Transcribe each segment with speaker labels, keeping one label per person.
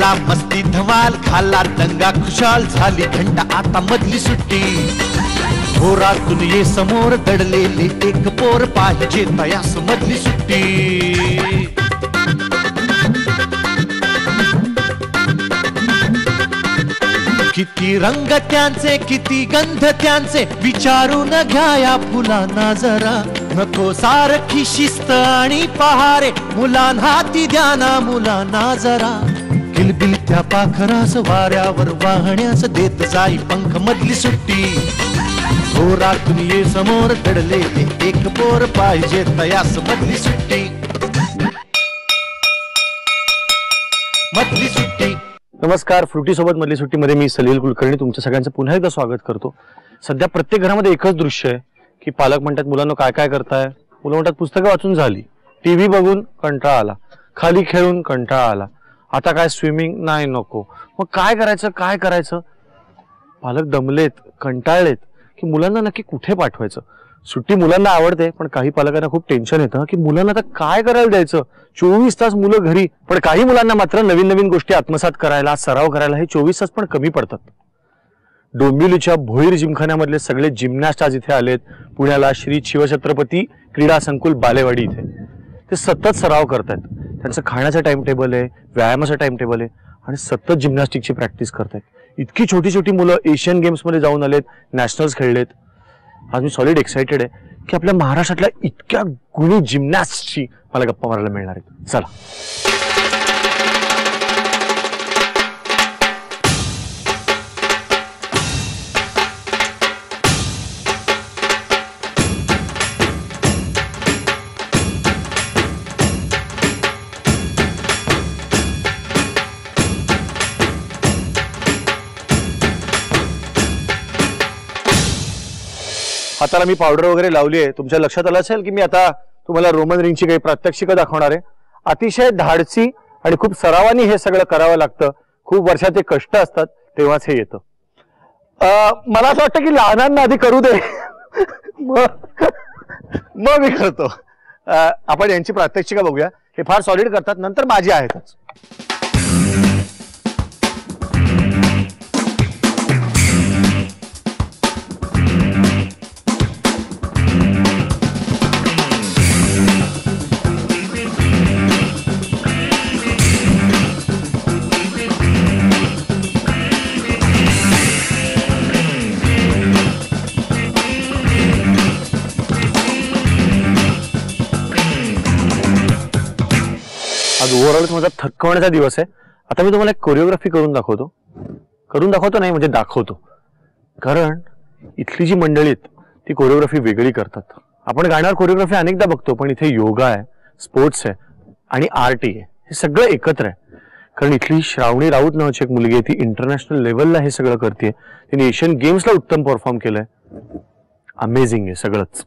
Speaker 1: केला मस्ती धमाल, खाला दंगा खुशाल, झाली थंड आता मधली सुट्टी. घोरातून ये समोर दडलेले एक पोर, पाहिजे तयास मधली सुट्टी. किती रंग त्यांचे किती गंध त्यांचे, विचारून घ्या या फुलांना जरा. नको सारखी शिस्त आणि पहारे, मुलांना हाती द्या ना मुलांना जरा. किलबिल त्या पाखरास वाऱ्यावर वाहण्यास देत जाई पंख मधली सुट्टी. घोरातून ये समोर दडले एक पोर, पाहिजे तयास मधली सुट्टी. मधली सुट्टी.
Speaker 2: नमस्कार, फ्रुटी सोबत मधली सुट्टीमध्ये मी सलील कुलकर्णी तुमच्या सगळ्यांचं पुन्हा एकदा स्वागत करतो. सध्या प्रत्येक घरामध्ये एकच दृश्य आहे की पालक म्हणतात मुलांना काय काय करताय, मुलं म्हणतात पुस्तकं वाचून झाली, टीव्ही बघून कंटाळा आला, खाली खेळून कंटाळा आला, आता काय स्विमिंग नाही नको. मग काय करायचं. पालक दमलेत, कंटाळलेत की मुलांना नक्की कुठे पाठवायचं. सुट्टी मुलांना आवडते, पण काही पालकांना खूप टेन्शन येतं की मुलांना आता काय करायला द्यायचं. 24 तास मुलं घरी, पण काही मुलांना मात्र नवीन नवीन गोष्टी आत्मसात करायला, सराव करायला हे 24 तास पण कमी पडतात. डोंबिवलीच्या भोईर जिमखान्यामधले सगळे जिमनॅस्ट आज इथे आलेत पुण्याला, श्री शिवछत्रपती क्रीडा संकुल बालेवाडी इथे. ते सतत सराव करतायत. त्यांचं खाण्याचं टाइम टेबल आहे, व्यायामाचं टाइम टेबल आहे आणि सतत जिमनॅस्टिकची प्रॅक्टिस करतायत. इतकी छोटी छोटी मुलं एशियन गेम्समध्ये जाऊन आलेत, नॅशनल्स खेळलेत. आज मी सॉलिड एक्साइटेड आहे की आपल्या महाराष्ट्रातल्या इतक्या गुणी जिमनॅस्टची मला गप्पा मारायला मिळणार आहेत. चला. हाताला मी पावडर वगैरे लावली आहे. तुमच्या लक्षात आलं असेल की मी आता तुम्हाला रोमन रिंगची काही प्रात्यक्षिकं दाखवणार आहे. अतिशय धाडसी आणि खूप सरावानी हे सगळं करावं लागतं. खूप वर्षाचे कष्ट असतात तेव्हाच हे येतं. मला असं वाटतं की लहानांना आधी करू दे मग मी करतो. आपण यांची प्रात्यक्षिका बघूया. हे फार सॉलिड करतात, नंतर माझी आहेतच. आज ओव्हरऑल माझा थकवण्याचा दिवस आहे. आता मी तुम्हाला एक कोरिओग्राफी करून दाखवतो नाही म्हणजे दाखवतो. कारण इथली जी मंडळी आहेत ती कोरिओग्राफी वेगळी करतात. आपण गाण्यावर कोरिओग्राफी अनेकदा बघतो, पण इथे योगा आहे, स्पोर्ट्स आहे आणि आर्ट आहे. हे सगळं एकत्र आहे. कारण इथली श्रावणी राऊत नावाची एक मुलगी आहे, ती इंटरनॅशनल लेवलला हे सगळं करते. तिने एशियन गेम्सला उत्तम परफॉर्म केलंय. अमेझिंग आहे सगळंच.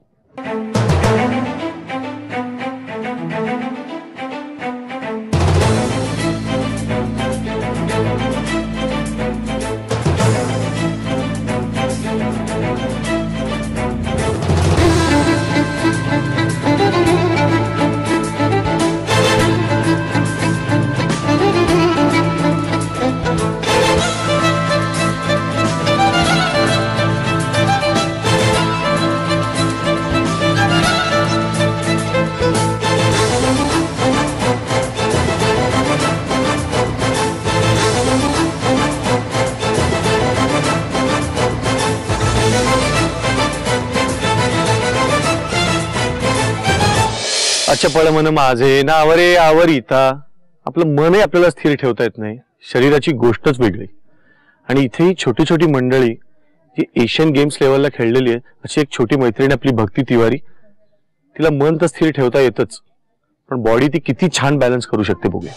Speaker 2: चपळ मन माझे नावरे आवरिता. आपलं मनही आपल्याला स्थिर ठेवता येत नाही. शरीराची गोष्टच वेगळी. आणि इथेही छोटी छोटी मंडळी जी एशियन गेम्स लेवलला खेळलेली आहे, अशी एक छोटी मैत्रीण आपली भक्ती तिवारी. तिला मन तर स्थिर ठेवता येतच, पण बॉडी ती किती छान बॅलन्स करू शकते बघूया.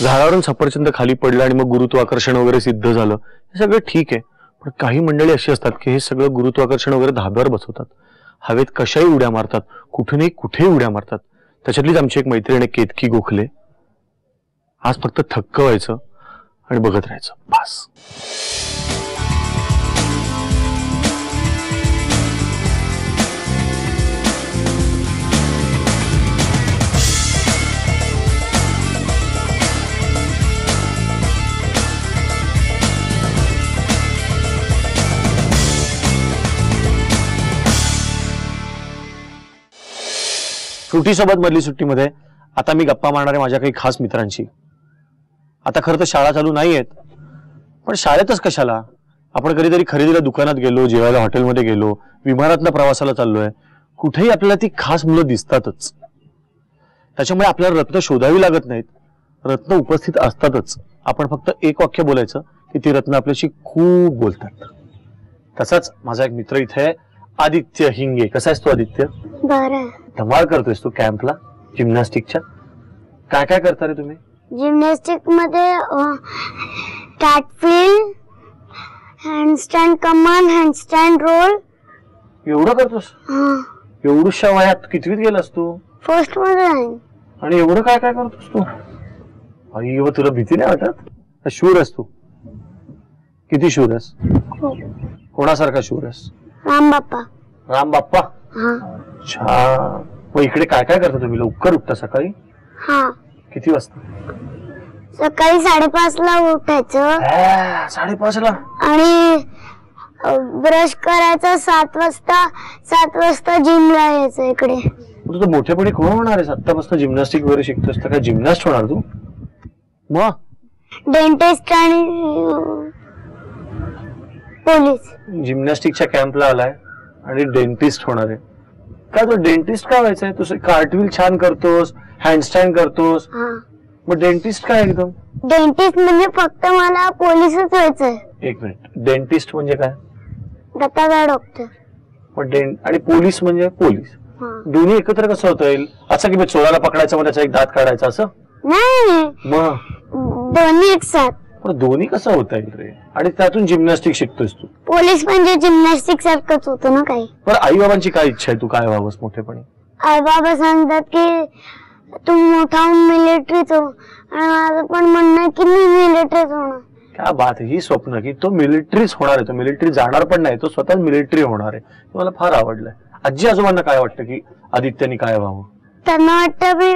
Speaker 2: झाडावरून सफरचंद खाली पडलं आणि मग गुरुत्वाकर्षण वगैरे सिद्ध झालं, हे सगळं ठीक आहे. पण काही मंडळी अशी असतात की हे सगळं गुरुत्वाकर्षण वगैरे धाब्यावर बसवतात, हवेत कशाही उड्या मारतात, कुठूनही कुठेही उड्या मारतात. त्याच्यातलीच आमची एक मैत्रीण केतकी गोखले. आज फक्त थक्क व्हायचं आणि बघत राहायचं बस. फ्रुटी सोबत मधली सुट्टीमध्ये आता मी गप्पा मारणारे माझ्या काही खास मित्रांशी. आता खरं तर शाळा चालू नाही आहेत, पण शाळेतच कशाला, आपण कधीतरी खरेदीला दुकानात गेलो, जेवायला हॉटेलमध्ये गेलो, विमानातनं प्रवासाला चाललोय, कुठेही आपल्याला ती खास मुलं दिसतातच. त्याच्यामुळे आपल्याला रत्न शोधावी लागत नाहीत, रत्न उपस्थित असतातच. आपण फक्त एक वाक्य बोलायचं की ती रत्न आपल्याशी खूप बोलतात. तसाच माझा एक मित्र इथे आहे, आदित्य हिंगे. कसा आहेस तू आदित्य?
Speaker 3: बरं.
Speaker 2: धमाल करतोयस तू कॅम्पला जिम्नॅस्टिकच्या. काय काय करता रे तुम्ही?
Speaker 3: जिम्नॅस्टिक मध्ये कॅटफिल, हँडस्टँड कमान, हँडस्टँड रोल.
Speaker 2: एवढं करतोस? एवढ्याशा वयात कितवीत गेलास तू?
Speaker 3: फर्स्ट मध्ये आहे.
Speaker 2: आणि एवढं काय काय करतोस तू? आई व तुला भीती नाही वाटत? शूर आहेस तू? किती शूर आहेस? कोणासारखा शूर आहेस?
Speaker 3: राम बाप्पा.
Speaker 2: राम बाप्पा? अच्छा. मग इकडे काय काय करता तुम्ही? लवकर उठता सकाळी?
Speaker 3: हा.
Speaker 2: किती वाजता?
Speaker 3: सकाळी 5:30 ला उठायचं.
Speaker 2: 5:30 ला?
Speaker 3: आणि ब्रश करायचं 7 वाजता. 7 वाजता जिमला यायचं इकडे.
Speaker 2: तू तर मोठेपणी कोण होणार आहेस? आत्तापासून जिम्नॅस्टिक वगैरे शिकतोस तर काय जिम्नॅस्ट होणार तू? मग
Speaker 3: डेंटिस्ट आणि पोलीस.
Speaker 2: जिम्नॅस्टिकच्या कॅम्पला आलाय आणि डेंटिस्ट होणार आहे का? तो डेंटिस्ट का व्हायचंय? तू कार्टव्हील छान करतोस, हँडस्टँड करतोस, मग डेंटिस्ट काय एकदम?
Speaker 3: डेंटिस्ट म्हणजे फक्त मला पोलीसच व्हायचंय.
Speaker 2: एक मिनिट, डेंटिस्ट म्हणजे काय?
Speaker 3: दाताचा डॉक्टर.
Speaker 2: आणि पोलीस म्हणजे पोलीस. दोन्ही एकत्र कसं होता येईल? असं की चोराला पकडायचं मग त्याचा एक दात काढायचा असं?
Speaker 3: नाही,
Speaker 2: मग
Speaker 3: दोन्ही एक साथ.
Speaker 2: पण दोन्ही कसं होता येईल रे? आणि त्यातून जिम्नॅस्टिक शिकतोस तू?
Speaker 3: पोलीस म्हणजे जिम्नॅस्टिक सारखंच होतं ना काही.
Speaker 2: पण आई बाबांची काय इच्छा आहे? तू काय व्हावंस मोठेपणी?
Speaker 3: आई बाबा सांगतात की तू मोठा होऊन मिलिटरीच हो, आणि माझं पण म्हणणं आहे की मी मिलिटरीच होणार.
Speaker 2: क्या बात आहे. ही स्वप्न की तो मिलिटरीच होणार आहे, तो मिलिटरी जाणार पण नाही, तो स्वतः मिलिटरी होणार आहे. मला फार आवडलंय. आजी आजोबांना काय वाटतं की आदित्यनी काय व्हावं?
Speaker 3: त्यांना वाटतं मी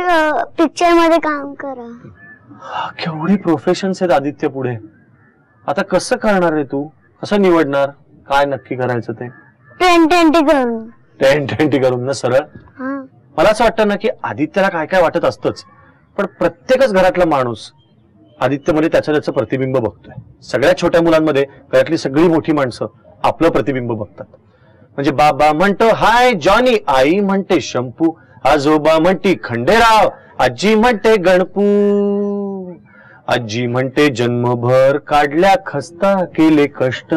Speaker 3: पिक्चर मध्ये काम करा.
Speaker 2: केवढी प्रोफेशन्स आहेत आदित्य पुढे. आता कसं करणार आहे तू? कसं निवडणार? काय नक्की करायचं ते?
Speaker 3: 10-20 करून.
Speaker 2: 10-20 करून ना सरळ? मला असं वाटतं ना की आदित्यला काय काय वाटत असतंच, पण प्रत्येकच घरातला माणूस आदित्यमध्ये त्याचं प्रतिबिंब बघतोय. सगळ्या छोट्या मुलांमध्ये घरातली सगळी मोठी माणसं आपलं प्रतिबिंब बघतात. म्हणजे बाबा म्हणतो हाय जॉनी, आई म्हणते शंपू, आजोबा म्हणते खंडेराव, आजी म्हणते गणपू, आजी म्हणते जन्मभर काढल्या खस्ता केले कष्ट,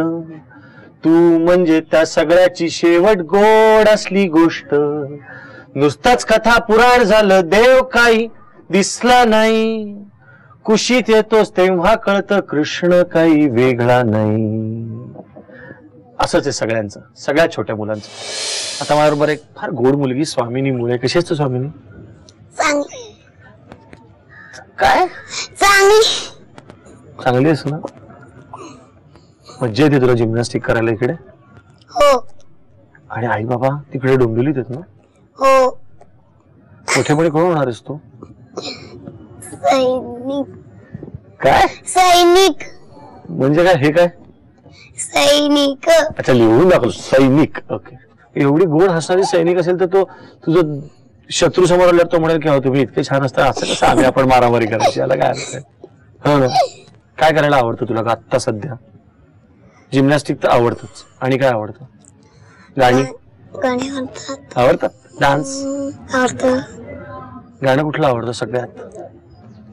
Speaker 2: तू म्हणजे त्या सगळ्याची शेवट गोड असली गोष्ट, नुसताच कथा पुराण झालं देव काही दिसला नाही, कुशीत येतोस तेव्हा कळतं कृष्ण काही वेगळा नाही. असंच आहे सगळ्यांचं, सगळ्या छोट्या मुलांचं. आता माझ्याबरोबर एक फार गोड मुलगी स्वामिनी मुळे. कशी असतो स्वामिनी?
Speaker 3: चांगली.
Speaker 2: काय
Speaker 3: चांगली?
Speaker 2: चांगली आहेस ना? मज्जा येते तुला जिम्नॅस्टिक करायला इकडे?
Speaker 3: हो.
Speaker 2: आणि आई बाबा तिकडे डोंबिवलीत आहेत ना?
Speaker 3: हो.
Speaker 2: मोठेपणी कोण होणार आहेस तू?
Speaker 3: सैनिक.
Speaker 2: काय?
Speaker 3: सैनिक
Speaker 2: म्हणजे काय? हे काय?
Speaker 3: सैनिक.
Speaker 2: अच्छा, लिहून दाखव. सैनिक. ओके. एवढी गोड हसणारी सैनिक असेल तर तो तुझं शत्रू समोर आल्यावर तो म्हणेल की तुम्ही इतके छान असता, असं कसं आम्ही आपण मारामारी करायची? याला काय अर्थ आहे? हो ना. काय करायला आवडतं तुला आत्ता सध्या? जिम्नॅस्टिक तर आवडतच. आणि काय आवडतं? गाणी?
Speaker 3: गाणी आवडतात.
Speaker 2: आवडतात? डान्स
Speaker 3: आवडतं.
Speaker 2: गाणं कुठलं आवडतं सगळ्यात?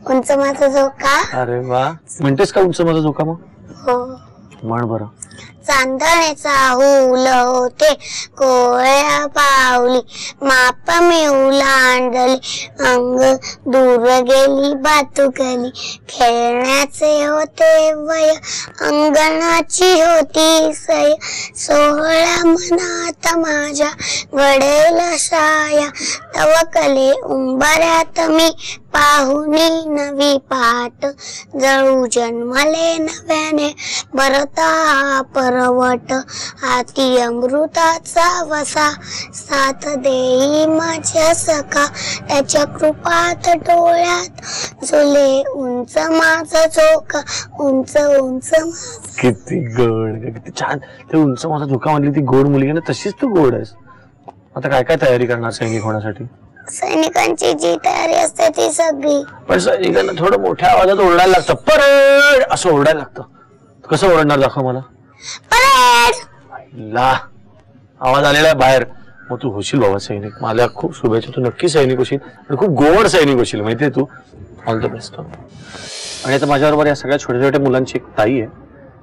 Speaker 3: उंच माझा झोका.
Speaker 2: अरे वा. म्हणतेस का उंच माझा झोका? मग
Speaker 3: हो
Speaker 2: म्हण बरं.
Speaker 3: चांदण्याचा हुल होते कोळ्या पावली, माप मी ओलांडली, अंग दूर गेली बातुकली, खेळण्याचे होते वय अंगणाची होती सय, सोहळा मनात माझ्या घडेल साया, तवकले उंबऱ्यात मी पाहुणी नवी पाट जळू जन्मले नव्याने भरता परवट हाती अमृताचा वसा साथ देई माझ्या सखा त्याच्या कृपात डोळ्यात झुले उंच माझा झोका उंच उंच
Speaker 2: किती गोड, किती छान. ते उंच माझा झोका म्हणली ती गोड मुलगी ना, तशीच तू गोड आहेस. आता काय काय तयारी करणार सैनिक होण्यासाठी?
Speaker 3: सैनिकांची जी तयारी असते ती सगळी.
Speaker 2: पण सैनिकांना थोडं मोठ्या आवाजात ओरडायला लागतं, परेड असं ओरडायला लागतं. कसं ओरडणार दाखव मला.
Speaker 3: परेड
Speaker 2: ला आवाज आलेला आहे बाहेर. मग तू होशील बाबा सैनिक. मला खूप शुभेच्छा. तू नक्की सैनिक होशील आणि खूप गोड सैनिक होशील, माहितीये तू. All the best. आणि आता माझ्याबरोबर या सगळ्या छोट्या छोट्या मुलांची एक ताई आहे,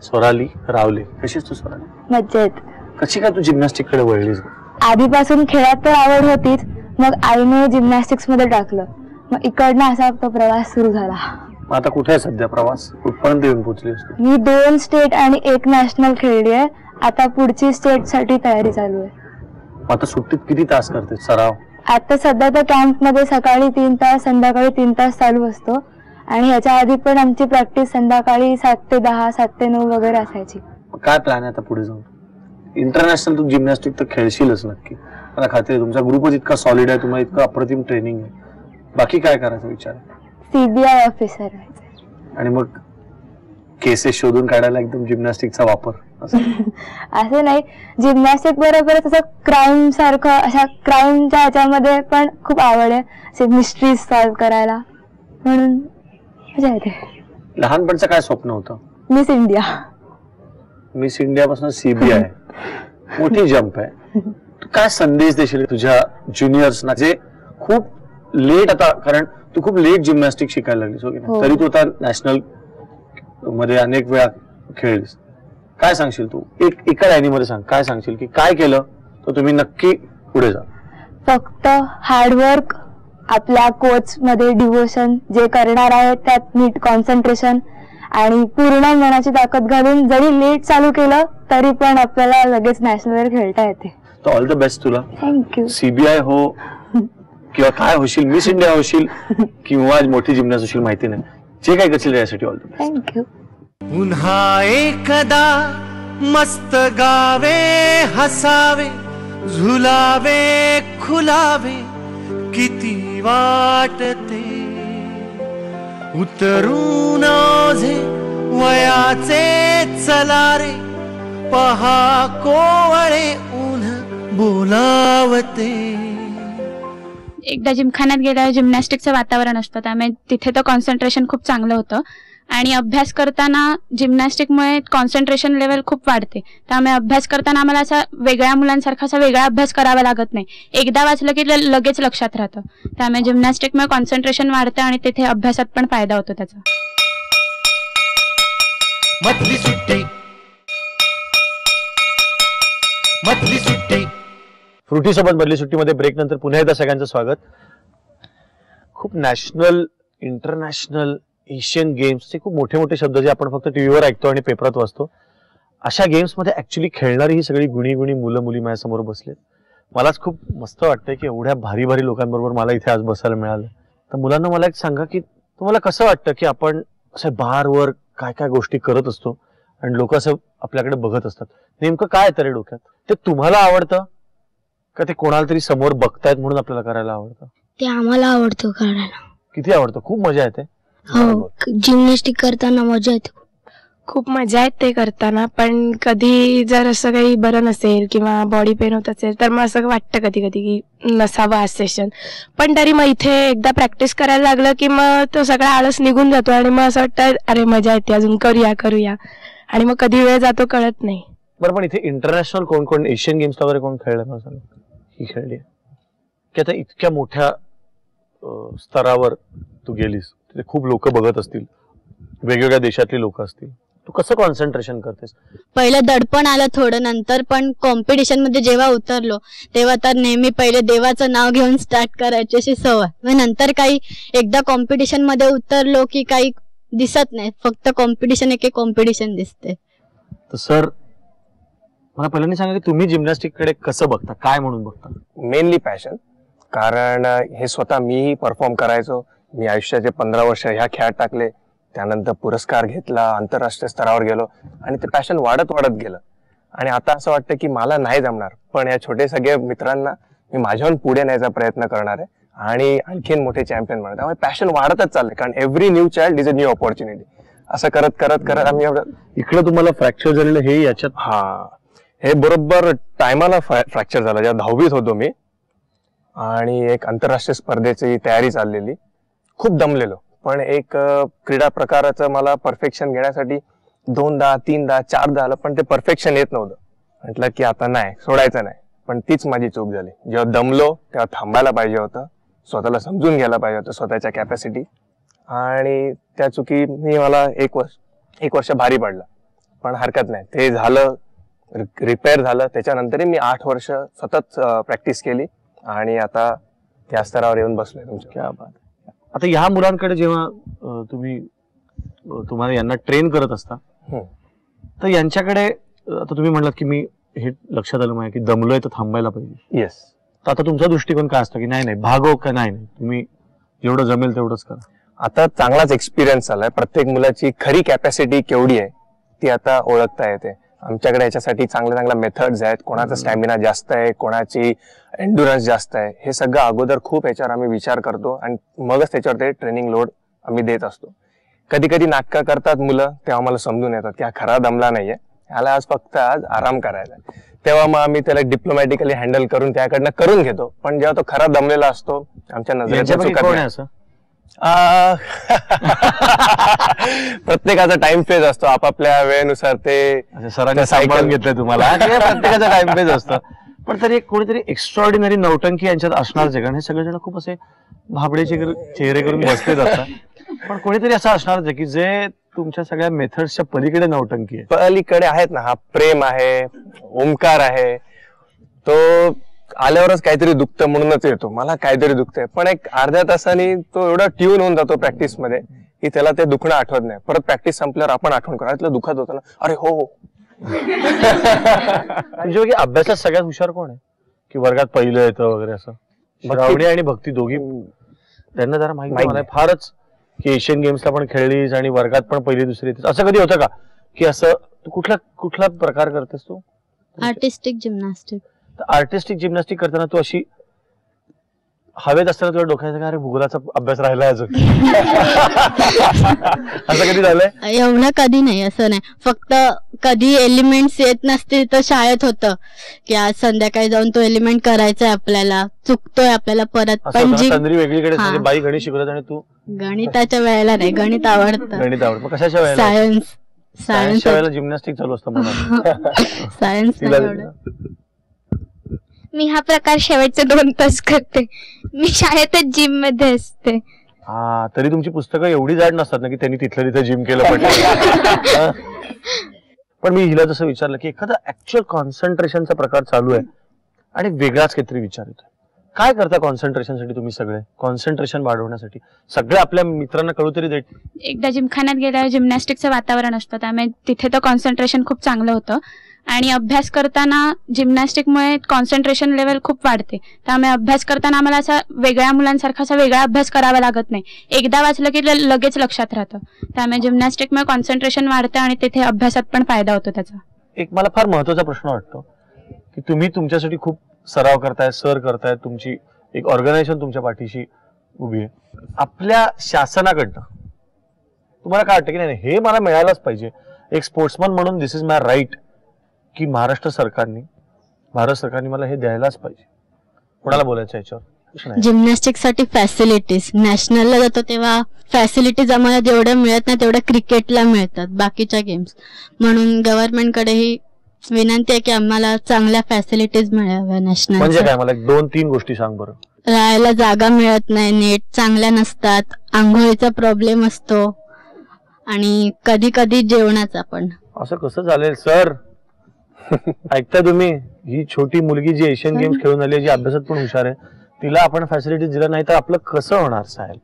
Speaker 2: स्वराली रावले. कशीच तू स्वराली?
Speaker 4: मज्जेत.
Speaker 2: कशी काय तू जिम्नॅस्टिक कडे वळलीस?
Speaker 4: आधीपासून खेळात तर आवड होतीच, मग आईने जिम्नॅस्टिक्स मध्ये टाकलं. मग इकडनं असा तो प्रवास सुरू झाला.
Speaker 2: आता कुठे आहे सध्या प्रवास? कुठपर्यंत येऊन पोहोचलीस?
Speaker 4: मी 2 स्टेट आणि 1 नॅशनल खेळली आहे. आता पुढची स्टेट साठी तयारी चालू आहे.
Speaker 2: आता सुट्टीत किती तास करते सराव?
Speaker 4: आता सध्या तर कॅम्प मध्ये सकाळी 3 तास संध्याकाळी 3 तास चालू असतो आणि ह्याच्या आधी पण आमची प्रॅक्टिस संध्याकाळी 7 ते 10 7 ते 9 वगैरे असायची.
Speaker 2: काय प्लॅन आहे आता पुढे जाऊन? इंटरनॅशनल तू जिम्नॅस्टिक तर खेळशीलच नक्की, मला खात्री आहे. तुमचा ग्रुपच इतका सॉलिड आहे, तुम्हाला इतकं अप्रतिम ट्रेनिंग आहे. बाकी काय करायचा विचार आहे?
Speaker 4: CBI ऑफिसर व्हायचं.
Speaker 2: आणि मग केसेस शोधून काढायला एकदम जिम्नॅस्टिकचा वापर
Speaker 4: असं नाही, जिम्नॅस्टिक बरोबर तसं क्राईम सारखं अशा क्राईमच्या ह्याच्यामध्ये पण खूप आवड आहे, असे मिस्ट्रीज सॉल्व्ह करायला, म्हणून मजा येते.
Speaker 2: लहानपणचं काय स्वप्न होतं?
Speaker 4: Miss India.
Speaker 2: मिस इंडिया पासून CBI मोठी जंप आहे. तू काय संदेश देशील तुझ्या ज्युनियर्सना जे खूप लेट, आता कारण तू खूप लेट जिम्नॅस्टिक शिकायला लागलीस, हो की नाही? तरी तू आता नॅशनल मध्ये अनेक वेळा खेळलीस. काय सांगशील तू एका लाईनीमध्ये सांग, काय सांगशील की काय केलं तर तुम्ही नक्की पुढे जा?
Speaker 4: फक्त हार्डवर्क, आपल्या कोच मध्ये डिव्होशन, जे करणार आहे त्यात नीट कॉन्सन्ट्रेशन आणि पूर्ण मनाची ताकद घालून जरी लेट चालू केलं तरी पण आपल्याला लगेच नॅशनल खेळता येते.
Speaker 2: ऑल द बेस्ट तुला.
Speaker 4: थँक्यू.
Speaker 2: CBI हो किंवा काय होशील, मिस इंडिया होशील किंवा मोठी जिम्नॅस्ट होशील माहिती नाही, जे काय करशील यासाठी ऑल द बेस्ट.
Speaker 4: थँक्यू.
Speaker 1: पुन्हा एकदा मस्त गावे हसावे झुलावे खुलावे किती वाटते उतरून ओझे वयाचे चलारे पहा कोवळे ऊन बोलावते.
Speaker 5: एकदा जिमखान्यात गेल्यावर जिम्नॅस्टिकचं वातावरण असतं, त्यामुळे तिथे तर कॉन्सन्ट्रेशन खूप चांगलं होतं आणि अभ्यास करताना जिम्नॅस्टिकमुळे कॉन्सन्ट्रेशन लेवल खूप वाढते. त्यामुळे अभ्यास करताना आम्हाला असा वेगळ्या मुलांसारखा असा वेगळा अभ्यास करावा लागत नाही, एकदा वाचलं की लगेच लक्षात राहतं. त्यामुळे जिम्नॅस्टिकमुळे कॉन्सन्ट्रेशन वाढतं आणि तिथे अभ्यासात पण फायदा होतो त्याचा.
Speaker 1: मधली सुट्टी मधली सुट्टी.
Speaker 2: फ्रुटी सोबत मधली सुट्टीमध्ये ब्रेक नंतर पुन्हा एकदा सगळ्यांचं स्वागत. खूप नॅशनल, इंटरनॅशनल, एशियन गेम्स हे खूप मोठे मोठे शब्द जे आपण फक्त टीव्हीवर ऐकतो आणि पेपरात वाचतो, अशा गेम्स मध्ये ऍक्च्युली खेळणारी ही सगळी गुणी गुणी मुलं मुली माझ्यासमोर बसलेत. मलाच खूप मस्त वाटतंय की एवढ्या भारी भारी लोकांबरोबर मला इथे आज बसायला मिळालं. तर मुलांना मला एक सांगा की तुम्हाला कसं वाटतं की आपण असं बारवर काय काय गोष्टी करत असतो आणि लोक असं आपल्याकडे बघत असतात, नेमकं काय तरी डोक्यात? ते तुम्हाला आवडतं का ते कोणाला तरी समोर बघतायत म्हणून आपल्याला करायला आवडतं?
Speaker 3: ते आम्हाला आवडतं करायला.
Speaker 2: किती आवडतं? खूप मजा येते.
Speaker 3: हो, जिम्नॅस्टिक करताना मजा येते.
Speaker 6: खूप मजा येते करताना, पण कधी जर असं काही बरं नसेल किंवा बॉडी पेन होत असेल तर मग असं वाटतं कधी कधी की नसावं आज सेशन. पण तरी मग इथे एकदा प्रॅक्टिस करायला लागलं की मग तो सगळा आळस निघून जातो आणि मग असं वाटतं अरे मजा येते, अजून करूया आणि मग कधी वेळ जातो कळत नाही.
Speaker 2: बरं, पण इथे इंटरनॅशनल कोण कोण, एशियन गेम्स वगैरे कोण खेळलं मला सांग? ही खेळली की आता इतक्या मोठ्या स्तरावर तू गेलीस, तिथे खूप लोक बघत असतील, वेगवेगळ्या देशातली लोक असतील, तू कसं कॉन्सन्ट्रेशन करतेस?
Speaker 7: पहिलं दडपण आलं थोडं, नंतर पण कॉम्पिटिशन मध्ये जेव्हा उतरलो तेव्हा तर नेहमी पहिले देवाचं नाव घेऊन स्टार्ट करायची अशी सवय. मग नंतर काही एकदा कॉम्पिटिशन मध्ये उतरलो की काही दिसत नाही, फक्त कॉम्पिटिशन एक कॉम्पिटिशन दिसते.
Speaker 2: तर सर मला पहिल्यांदा सांगा की तुम्ही जिम्नॅस्टिक कडे कसं बघता, काय म्हणून बघता?
Speaker 8: मेनली पॅशन, कारण हे स्वतः मीही परफॉर्म करायचो, मी आयुष्याचे 15 वर्ष ह्या खेळात टाकले, त्यानंतर पुरस्कार घेतला, आंतरराष्ट्रीय स्तरावर गेलो आणि ते पॅशन वाढत वाढत गेलं. आणि आता असं वाटतं की मला नाही जमणार, पण या छोटे सगळे मित्रांना मी माझ्याहून पुढे न्यायचा प्रयत्न करणार आहे आणि आणखीन मोठे चॅम्पियन बनणार. त्यामुळे पॅशन वाढतच चाललंय, कारण every new child is a new opportunity. असं करत करत करत आम्ही
Speaker 2: इकडे तुम्हाला फ्रॅक्चर झालेलं हे याच्यात,
Speaker 8: हा, हे बरोबर टायमाला फ्रॅक्चर झाला जेव्हा 10वीत होतो मी आणि एक आंतरराष्ट्रीय स्पर्धेची तयारी चाललेली. खूप दमलेलो, पण एक क्रीडा प्रकाराचं मला परफेक्शन घेण्यासाठी 2दा 3दा 4दा आलं, पण ते परफेक्शन येत नव्हतं. म्हटलं की आता नाही, सोडायचं नाही. पण तीच माझी चूक झाली. जेव्हा दमलो तेव्हा थांबायला पाहिजे होतं, स्वतःला समजून घ्यायला पाहिजे होतं, स्वतःच्या कॅपॅसिटी. आणि त्या चुकीने मला एक वर्ष भारी पडला. पण हरकत नाही, ते झालं, रिपेअर झालं. त्याच्यानंतरही मी 8 वर्ष सतत प्रॅक्टिस केली आणि आता त्या स्तरावर येऊन बसलोय. तुमच्या
Speaker 2: आता ह्या मुलांकडे जेव्हा तुम्हाला यांना ट्रेन करत असता, तर यांच्याकडे आता तुम्ही म्हणलात की मी हे लक्षात आलं माझ्या की दमलोय तर थांबायला पाहिजे.
Speaker 8: येस.
Speaker 2: तर आता तुमचा दृष्टिकोन काय असतो की नाही नाही भागो का नाही नाही, तुम्ही जेवढं जमेल तेवढंच करा?
Speaker 8: आता चांगलाच एक्सपिरियन्स आलाय. प्रत्येक मुलाची खरी कॅपॅसिटी केवढी आहे ती आता ओळखता येते. आमच्याकडे याच्यासाठी चांगल्या मेथड्स आहेत. कोणाचा स्टॅमिना जास्त आहे, कोणाची एन्ड्युरन्स जास्त आहे, हे सगळं अगोदर खूप याच्यावर आम्ही विचार करतो आणि मगच त्याच्यावर ते ट्रेनिंग लोड आम्ही देत असतो. कधी कधी नाटकं करतात मुलं, तेव्हा मला समजून येतात की हा खरा दमला नाहीये, ह्याला आज आराम करायचा. तेव्हा मग आम्ही त्याला डिप्लोमॅटिकली हँडल करून त्याकडनं करून घेतो. पण जेव्हा तो खरा दमलेला असतो, आमच्या नजरेत प्रत्येकाचा टाइम फेज असतो, आपापल्या वेळेनुसार ते
Speaker 2: सरांनी सायकल घेतलंय तुम्हाला, प्रत्येकाचा टाइम फेज असतो. पण तरी कोणीतरी एक्स्ट्रॉर्डिनरी नौटंकी यांच्यात असणारच आहे, कारण हे सगळेजण खूप असे भाबडेचे चेहरे करून बसलेच असतात. पण कोणीतरी असं असणारच आहे की जे तुमच्या सगळ्या मेथड्सच्या पलीकडे नौटंकी आहे.
Speaker 8: पलीकडे आहेत ना, हा प्रेम आहे, ओमकार आहे. तो आल्यावरच काहीतरी दुखतं म्हणूनच येतो, मला काहीतरी दुखतंय, पण एक अर्ध्या तासाने तो एवढा ट्यून होऊन जातो प्रॅक्टिस मध्ये की त्याला ते दुखणं आठवत नाही. परत प्रॅक्टिस संपल्यावर आपण आठवण करा दुखत होतं ना, अरे हो हो.
Speaker 2: तुमच्या अभ्यासात सगळ्यात हुशार कोण आहे की वर्गात पहिलं येतं वगैरे असं? श्रावणी आणि भक्ती दोघी, त्यांना जरा माहिती फारच की एशियन गेम्सला पण खेळलीस आणि वर्गात पण पहिली दुसरी येतेस. असं कधी होतं का की असं तू कुठला प्रकार करतेस तू?
Speaker 7: Artistic gymnastic.
Speaker 2: आर्टिस्टिक जिम्नॅस्टिक करताना तू अशी हवेत असताना तुला डोक्याचा अरे भूगोलाचा अभ्यास राहिला अजून असं कधी झालंय?
Speaker 7: एवढं कधी नाही, असं नाही. फक्त कधी एलिमेंट्स येत नसतील तर शाळेत होतं की आज संध्याकाळी जाऊन तो एलिमेंट करायचा आहे, आपल्याला चुकतोय आपल्याला परत. पण
Speaker 2: तंद्री वेगळीकडे, बाई गणित शिकवत आणि तू
Speaker 7: गणिताच्या वेळेला नाही, गणित आवडतं.
Speaker 2: गणित आवडतं. मग कशाच्या वेळेला? सायन्सच्या वेळेला जिम्नॅस्टिक चालू असतं म्हणून
Speaker 7: सायन्स.
Speaker 4: मी हा प्रकार शेवटचे 2 तास करते. मी शाळेतच जिम मध्ये असते.
Speaker 2: हा, तरी तुमची पुस्तकं एवढी जाड नसतात ना की त्यांनी तिथलं तिथं जिम केलं पाहिजे. पण मी हिला जसं विचारलं की एखादा ऍक्च्युअल कॉन्सन्ट्रेशनचा प्रकार चालू आहे आणि वेगळाच काहीतरी विचार येतोय, काय करता कॉन्सन्ट्रेशनसाठी तुम्ही? सगळे कॉन्सन्ट्रेशन वाढवण्यासाठी सगळे आपल्या मित्रांना कळू तरी देत.
Speaker 5: एकदा जिमखान्यात गेल्यावर जिम्नॅस्टिकचं वातावरण असतं, त्यामुळे तिथे तर कॉन्सन्ट्रेशन खूप चांगलं होतं. आणि अभ्यास करताना जिम्नॅस्टिकमुळे कॉन्सन्ट्रेशन लेवल खूप वाढते. त्यामुळे अभ्यास करताना आम्हाला असा वेगळ्या मुलांसारखा असा वेगळा अभ्यास करावा लागत नाही. एकदा वाचलं की लगेच लक्षात राहतं. त्यामुळे जिम्नॅस्टिकमुळे कॉन्सन्ट्रेशन वाढतं आणि तिथे अभ्यासात पण फायदा होतो त्याचा.
Speaker 2: एक मला फार महत्वाचा प्रश्न वाटतो की तुम्ही तुमच्यासाठी खूप सराव करताय, सर करताय, तुमची एक ऑर्गनायझेशन तुमच्या पाठीशी उभी आहे. आपल्या शासनाकडनं तुम्हाला काय वाटतं की नाही हे मला मिळायलाच पाहिजे, एक स्पोर्ट्समन म्हणून दिस इज माय राईट, की भारत सरकारने मला हे द्यायलाच पाहिजे? कोणाला बोलायचं याच्यावर?
Speaker 7: जिम्नॅस्टिक साठी फॅसिलिटीज, नॅशनलला जातो तेव्हा फॅसिलिटीज आम्हाला जेवढ्या मिळत नाही तेवढ्या क्रिकेटला मिळतात, बाकीच्या गेम्स. म्हणून गव्हर्नमेंटकडे ही विनंती आहे की आम्हाला चांगल्या फॅसिलिटीज मिळाव्या. नॅशनल
Speaker 2: म्हणजे काय, मला 2-3 गोष्टी सांग बरं.
Speaker 7: राहायला जागा मिळत नाही, नेट चांगल्या नसतात, आंघोळीचा प्रॉब्लेम असतो आणि कधी कधी जेवणाचा पण.
Speaker 2: असं कसं चालेल सर? ऐकता तुम्ही? ही छोटी मुलगी जी एशियन गेम्स खेळून आली, जी अभ्यासात पण हुशार आहे, तिला आपण फॅसिलिटीज दिल्या नाही तर आपलं कसं होणार साहेब?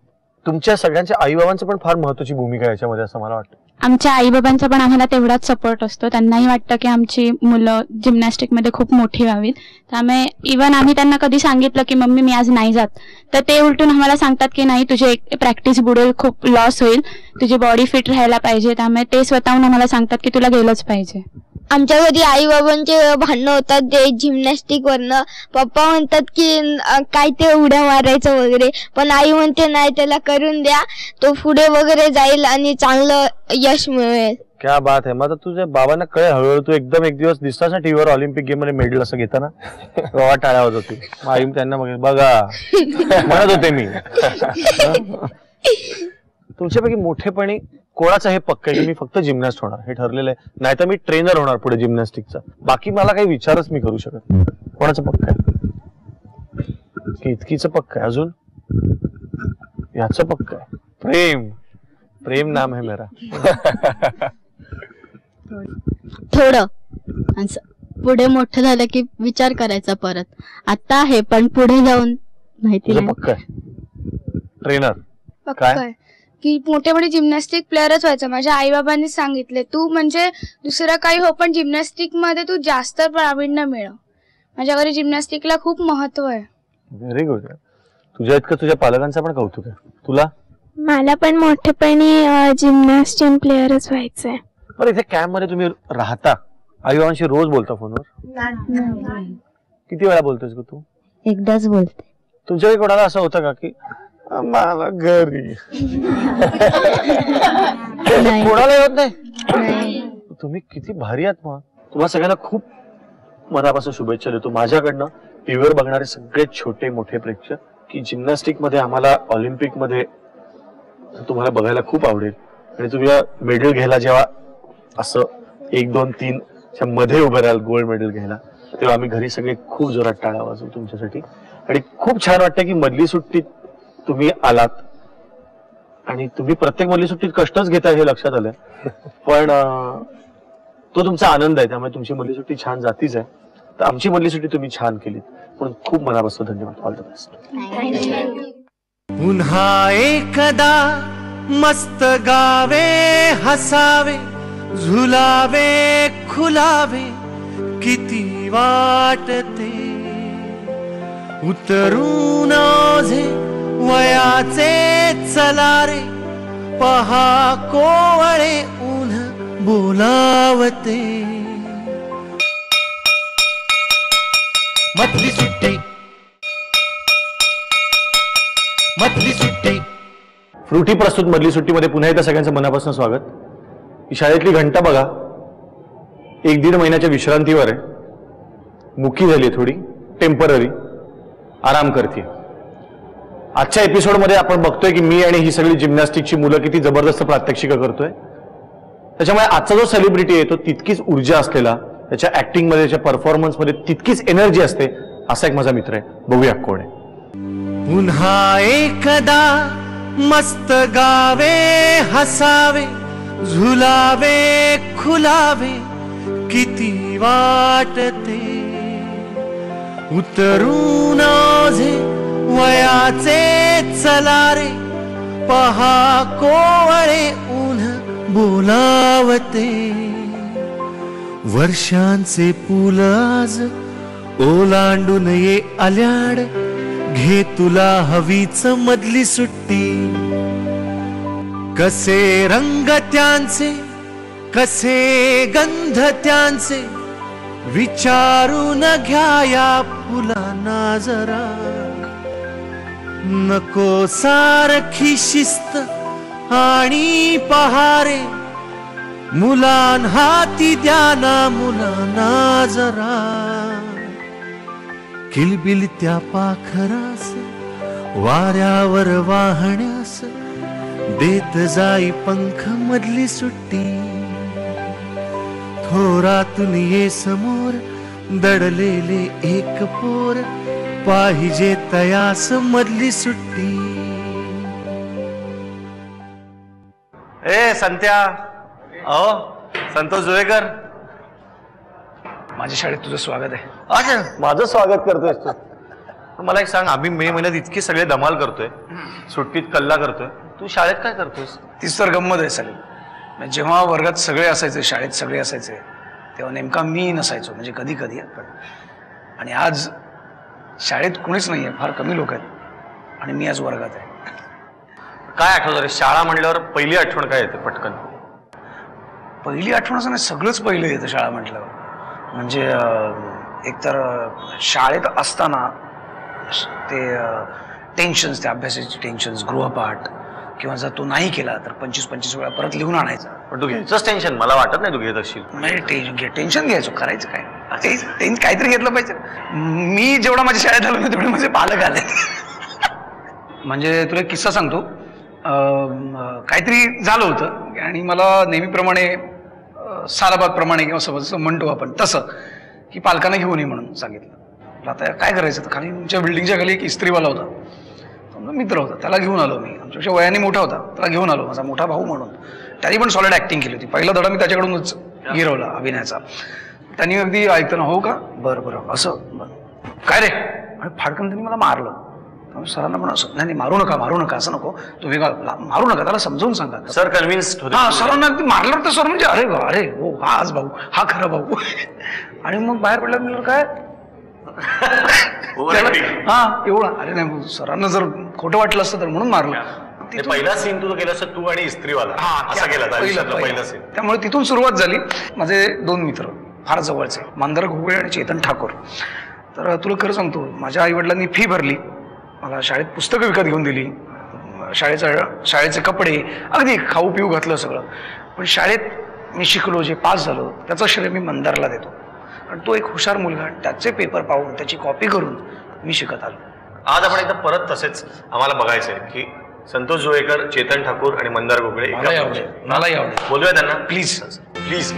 Speaker 2: तुमच्या सगळ्यांच्या आई बाबांचं पण फार महत्वाची भूमिका आहे याच्यामध्ये असं मला वाटतं.
Speaker 5: आमच्या आईबाबांचा पण आम्हाला तेवढाच सपोर्ट असतो. त्यांनाही वाटतं की आमची मुलं जिम्नॅस्टिकमध्ये खूप मोठी व्हावीत. त्यामुळे इव्हन आम्ही त्यांना कधी सांगितलं की मम्मी मी आज नाही जात, तर ते उलटून आम्हाला सांगतात की नाही तुझी प्रॅक्टिस बुडेल, खूप लॉस होईल, तुझी बॉडी फिट राहायला पाहिजे. त्यामुळे ते स्वतःहून आम्हाला सांगतात की तुला गेलंच पाहिजे.
Speaker 3: आमच्या घरी आई बाबांचे भांडणं होतात ते जिम्नॅस्टिक वरनं. पप्पा म्हणतात की काय ते उड्या मारायचं वगैरे, पण आई म्हणते नाही त्याला करून द्या, तो पुढे वगैरे जाईल आणि चांगलं यश मिळेल.
Speaker 2: क्या बात आहे. मग तुझ्या बाबांना कळे हळूहळू तू एकदम एक दिवस दिसतास ना टीव्हीवर ऑलिम्पिक गेम मध्ये मेडल असं घेताना बाबा टाळ्या होत होती. आई त्यांना बघा म्हणत होते मी. तुमच्यापैकी मोठेपणी कोणाचं हे पक्क आहे की मी फक्त जिम्नॅस्ट होणार हे ठरलेलं आहे, नाही तर मी ट्रेनर होणार पुढे जिम्नॅस्टिकचा, बाकी मला काही विचारच मी करू शकत नाही. कोणाचं पक्क आहे की इतकीचं पक्क आहे, अजून याचं पक्क आहे? प्रेम, प्रेम नाम है मेरा.
Speaker 7: थोडं असं पुढे मोठं झालं की विचार करायचा परत. आता आहे पण पुढे जाऊन माहिती नाही.
Speaker 2: पक्क आहे ट्रेनर काय
Speaker 4: की मोठे जिम्नॅस्टिक प्लेअरच व्हायचं. माझ्या आई बाबांनी सांगितले तू म्हणजे दुसरं काही हो पण जिम्नॅस्टिक मध्ये तू जास्त प्रावीण्य मिळव. माझ्या घरी जिम्नॅस्टिकला खूप महत्व आहे.
Speaker 2: Very good. तुझ्या इतकं तुझ्या पालकांचं पण कौतुक आहे. तुला?
Speaker 6: मला पण मोठेपणी जिम्नॅस्टियन प्लेअरच व्हायचंय.
Speaker 2: बरं इथे कॅम्प मध्ये तुम्ही राहता, आई बाबांशी रोज बोलता फोनवर? किती वेळा बोलतोस ग तू?
Speaker 7: एकदाच बोलते.
Speaker 2: तुमच्या कोणाला असं होतं का की मला घरी कोणाला येत नाही? तुम्ही किती भारी आहात. मग तुम्हाला सगळ्यांना खूप मनापासून शुभेच्छा देतो माझ्याकडनं, टीव्हीवर बघणारे सगळे छोटे मोठे प्रेक्षक, की जिम्नॅस्टिक मध्ये आम्हाला ऑलिम्पिक मध्ये तुम्हाला बघायला खूप आवडेल. आणि तुम्ही मेडल घ्यायला जेव्हा असं 1, 2, 3 च्या मध्ये उभे राहाल गोल्ड मेडल घ्यायला, तेव्हा आम्ही घरी सगळे खूप जोरात टाळ्या वाजवू तुमच्यासाठी. आणि खूप छान वाटतं की मधली सुट्टीत तुम्ही आलात आणि तुम्ही प्रत्येक मधली सुट्टीत कष्टच घेताय हे लक्षात आलं, पण तो तुमचा आनंद आहे, त्यामुळे तुमची मधली सुट्टी छान जातीच आहे. तर आमची मधली सुट्टी तुम्ही छान केलीत, पण खूप मनापासून धन्यवाद. All the best.
Speaker 1: पुन्हा एकदा मस्त गावे, हसावे, झुलावे, खुलावे, किती वाटते उतरून ओझे वयाचे चलारे, पहा कोवळे ऊन बोलावते. मधली सुट्टी, मधली सुट्टी.
Speaker 2: फ्रुटी प्रस्तुत मधली सुट्टीमध्ये पुन्हा एकदा सगळ्यांचं मनापासून स्वागत. ही शाळेतली घंटा बघा 1-1.5 महिन्याच्या विश्रांतीवर आहे, मुकी झाली थोडी, टेम्पररी आराम करते. आजच्या एपिसोडमध्ये आपण बघतोय की मी आणि ही सगळी जिम्नॅस्टिकची मुलं किती जबरदस्त प्रात्यक्षिकं करतोय. त्याच्यामुळे आजचा जो सेलिब्रिटी आहे तो तितकीच ऊर्जा असलेला, त्याच्या ऍक्टिंग मध्ये, त्याच्या परफॉर्मन्स मध्ये तितकीच एनर्जी असते, असा एक माझा मित्र आहे. बघूया कोण आहे.
Speaker 1: पुन्हा एकदा मस्त गावे, हसावे, झुलावे, खुलावे, किती वाटते उतरून ओझे वयाचे चलारे, पहा कोवळे ऊन बोलावते. वर्षांचे पूल आज ओलांडून ये आल्याड, घे तुला हवीच मधली सुट्टी. कसे रंग त्यांचे, कसे गंध त्यांचे, विचारून घ्या या फुलांना जरा. नको सारखी शिस्त आणि पहारे, मुलां हाती द्या ना मुलांना जरा. किलबिल त्या पाखरास वाऱ्यावर वाहण्यास, देत जाई पंख मधली सुट्टी. थोरातून ये समोर दडलेले एक पोर, पाहिजे तयास मधली सुट्टी.
Speaker 2: ए संत्या, अहो संतोष जुळेकर,
Speaker 9: माझ्या शाळेत तुझं स्वागत आहे.
Speaker 2: अच्छा माझं स्वागत करतोय तू. मला एक सांग, आम्ही मे महिन्यात इतकी सगळे धमाल करतोय, सुट्टीत कल्ला करतोय, तू शाळेत काय करतोयस?
Speaker 9: तीच तर गंमत आहे सगळी. जेव्हा वर्गात सगळे असायचे, शाळेत सगळे असायचे, तेव्हा नेमका मी नसायचो, म्हणजे कधी कधी पण. आणि आज शाळेत कुणीच नाही आहे, फार कमी लोक आहेत आणि मी आज वर्गात आहे.
Speaker 2: काय आठवतं रे शाळा म्हणल्यावर पहिली आठवण काय येते पटकन?
Speaker 9: पहिली आठवण असं नाही, सगळंच पहिलं येतं शाळा म्हटल्यावर. म्हणजे एकतर शाळेत असताना ते टेन्शन्स, त्या अभ्यासाचे टेन्शन्स, गृहपाठ किंवा जर तो नाही केला तर 25-25 वेळा परत लिहून आणायचा.
Speaker 2: पण तू घ्यायचंच टेन्शन? मला वाटत नाही तू घेत असशील.
Speaker 9: नाही, टेन्शन घ्यायचो, करायचं काय, ते काहीतरी घेतलं पाहिजे. मी जेवढा माझ्या शाळेत आलो ना तेवढे माझे पालक आले. म्हणजे तुला एक किस्सा सांगतो. काहीतरी झालं होतं आणि मला नेहमीप्रमाणे साराबादप्रमाणे किंवा समज म्हणतो आपण तसं की पालकांना घेऊन ये म्हणून सांगितलं. आता काय करायचं, तर खाली तुमच्या बिल्डिंगच्या खाली एक इस्त्रीवाला होता, मित्र होता, त्याला घेऊन आलो मी. आमच्यापेक्षा वयाने मोठा होता, त्याला घेऊन आलो, माझा मोठा भाऊ म्हणून. त्यांनी पण सॉलिड ऍक्टिंग केली होती. पहिला धडा मी त्याच्याकडूनच गिरवला अभिनयाचा. त्यांनी अगदी ऐकतं ना, हो का, बरं बरं असं बरं काय रे, आणि फाडकन त्यांनी मला मारलं. सरांना पण असं, नाही मारू नका असं नको, तुम्ही मारू नका, त्याला समजावून सांगा.
Speaker 2: सर कन्व्हिन्स्ड होते.
Speaker 9: हा, सरांना मारलं तर सर म्हणजे अरे हो हा आज भाऊ, हा खरा भाऊ. आणि मग बाहेर पडल्यावर मी काय हा एवढा, अरे नाही सरांना जर खोटं वाटलं असतं तर म्हणून मारलं.
Speaker 2: पहिला सीन तू केला असं, तू आणि इस्त्रीवाला असा केला पहिला सीन.
Speaker 9: त्यामुळे तिथून सुरुवात झाली. माझे 2 मित्र फार जवळचे, मंदार घोगळे आणि चेतन ठाकूर. तर तुला खरं सांगतो, माझ्या आईवडिलांनी फी भरली, मला शाळेत पुस्तकं विकत घेऊन दिली, शाळेचे कपडे, अगदी खाऊ पिऊ घातलं सगळं. पण शाळेत मी शिकलो, जे पास झालो, त्याचं श्रेय मी मंदारला देतो. आणि तो एक हुशार मुलगा, त्याचे पेपर पाहून त्याची कॉपी करून मी शिकत आलो.
Speaker 2: आज आपण एकदा परत तसेच आम्हाला बघायचंय की संतोष जोळेकर, चेतन ठाकूर आणि मंदार घोगळे.
Speaker 9: मलाही आवडेल.
Speaker 2: बोलूया त्यांना
Speaker 9: प्लीज
Speaker 2: प्लीज.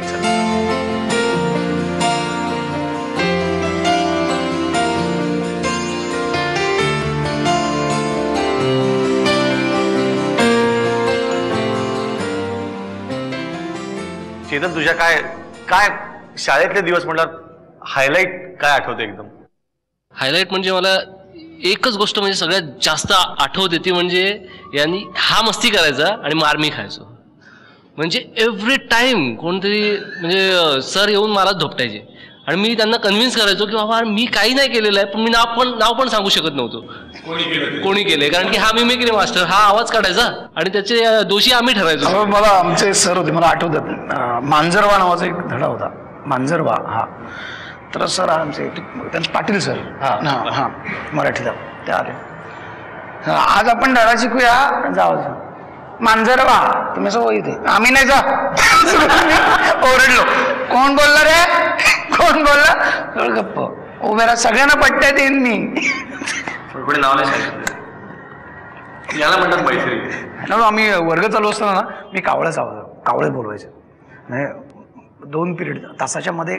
Speaker 2: चेतन, तुझ्या काय शाळेतले दिवस म्हटलं हायलाइट काय आठवते एकदम?
Speaker 10: हायलाइट म्हणजे मला एकच गोष्ट म्हणजे सगळ्यात जास्त आठवते, ती म्हणजे यांनी हा मस्ती करायचा आणि मार मी खायचो. म्हणजे एव्हरी टाइम कोणतरी म्हणजे सर येऊन मला धोपटायचे आणि मी त्यांना कन्व्हिन्स करायचो की बाबा मी काही नाही केलेलं आहे, पण मी नाव पण सांगू शकत नव्हतो कोणी केलंय, कारण की हा मिमिक्री मास्टर, हा आवाज काढायचा आणि त्याचे दोषी आम्ही ठरायचो.
Speaker 9: मला आमचे सर होते, मला आठवतात, मांजरवा नावाचा एक धडा होता, मांजरवा. हा, तर सर आमचे त्यांचे पाटील सर, हा मराठीला, ते आले. आज आपण धडा शिकूया, जाऊ मांजरवा, तुम्ही असं इथे, आम्ही नाही जा. ओरडलो, कोण बोलला रे, कोण बोलला, गप्प उभे राहा, सगळ्यांना पट्ट्यात येईन मी.
Speaker 2: नाव नाही सांगितलं, याला म्हणतात मैत्री.
Speaker 9: आम्ही वर्ग चालू असताना ना, मी कावळे बोलवायचे. म्हणजे 2 पिरियड तासाच्या मध्ये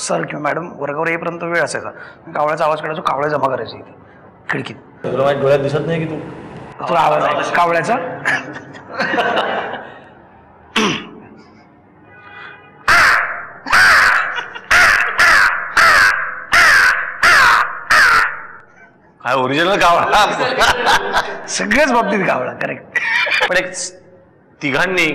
Speaker 9: सर किंवा मॅडम वर्गावर येईपर्यंत वेळ असायचा, कावळ्याचा आवाज काढायचो, कावळे जमा करायचे इथे खिडकीत.
Speaker 2: डोळ्यात दिसत नाही की
Speaker 9: तुला आवाज आहे कावळ्याचा?
Speaker 2: काय ओरिजिनल कावळा?
Speaker 9: सगळ्याच बाबतीत कावळा, करेक्ट.
Speaker 2: पण एक तिघांनी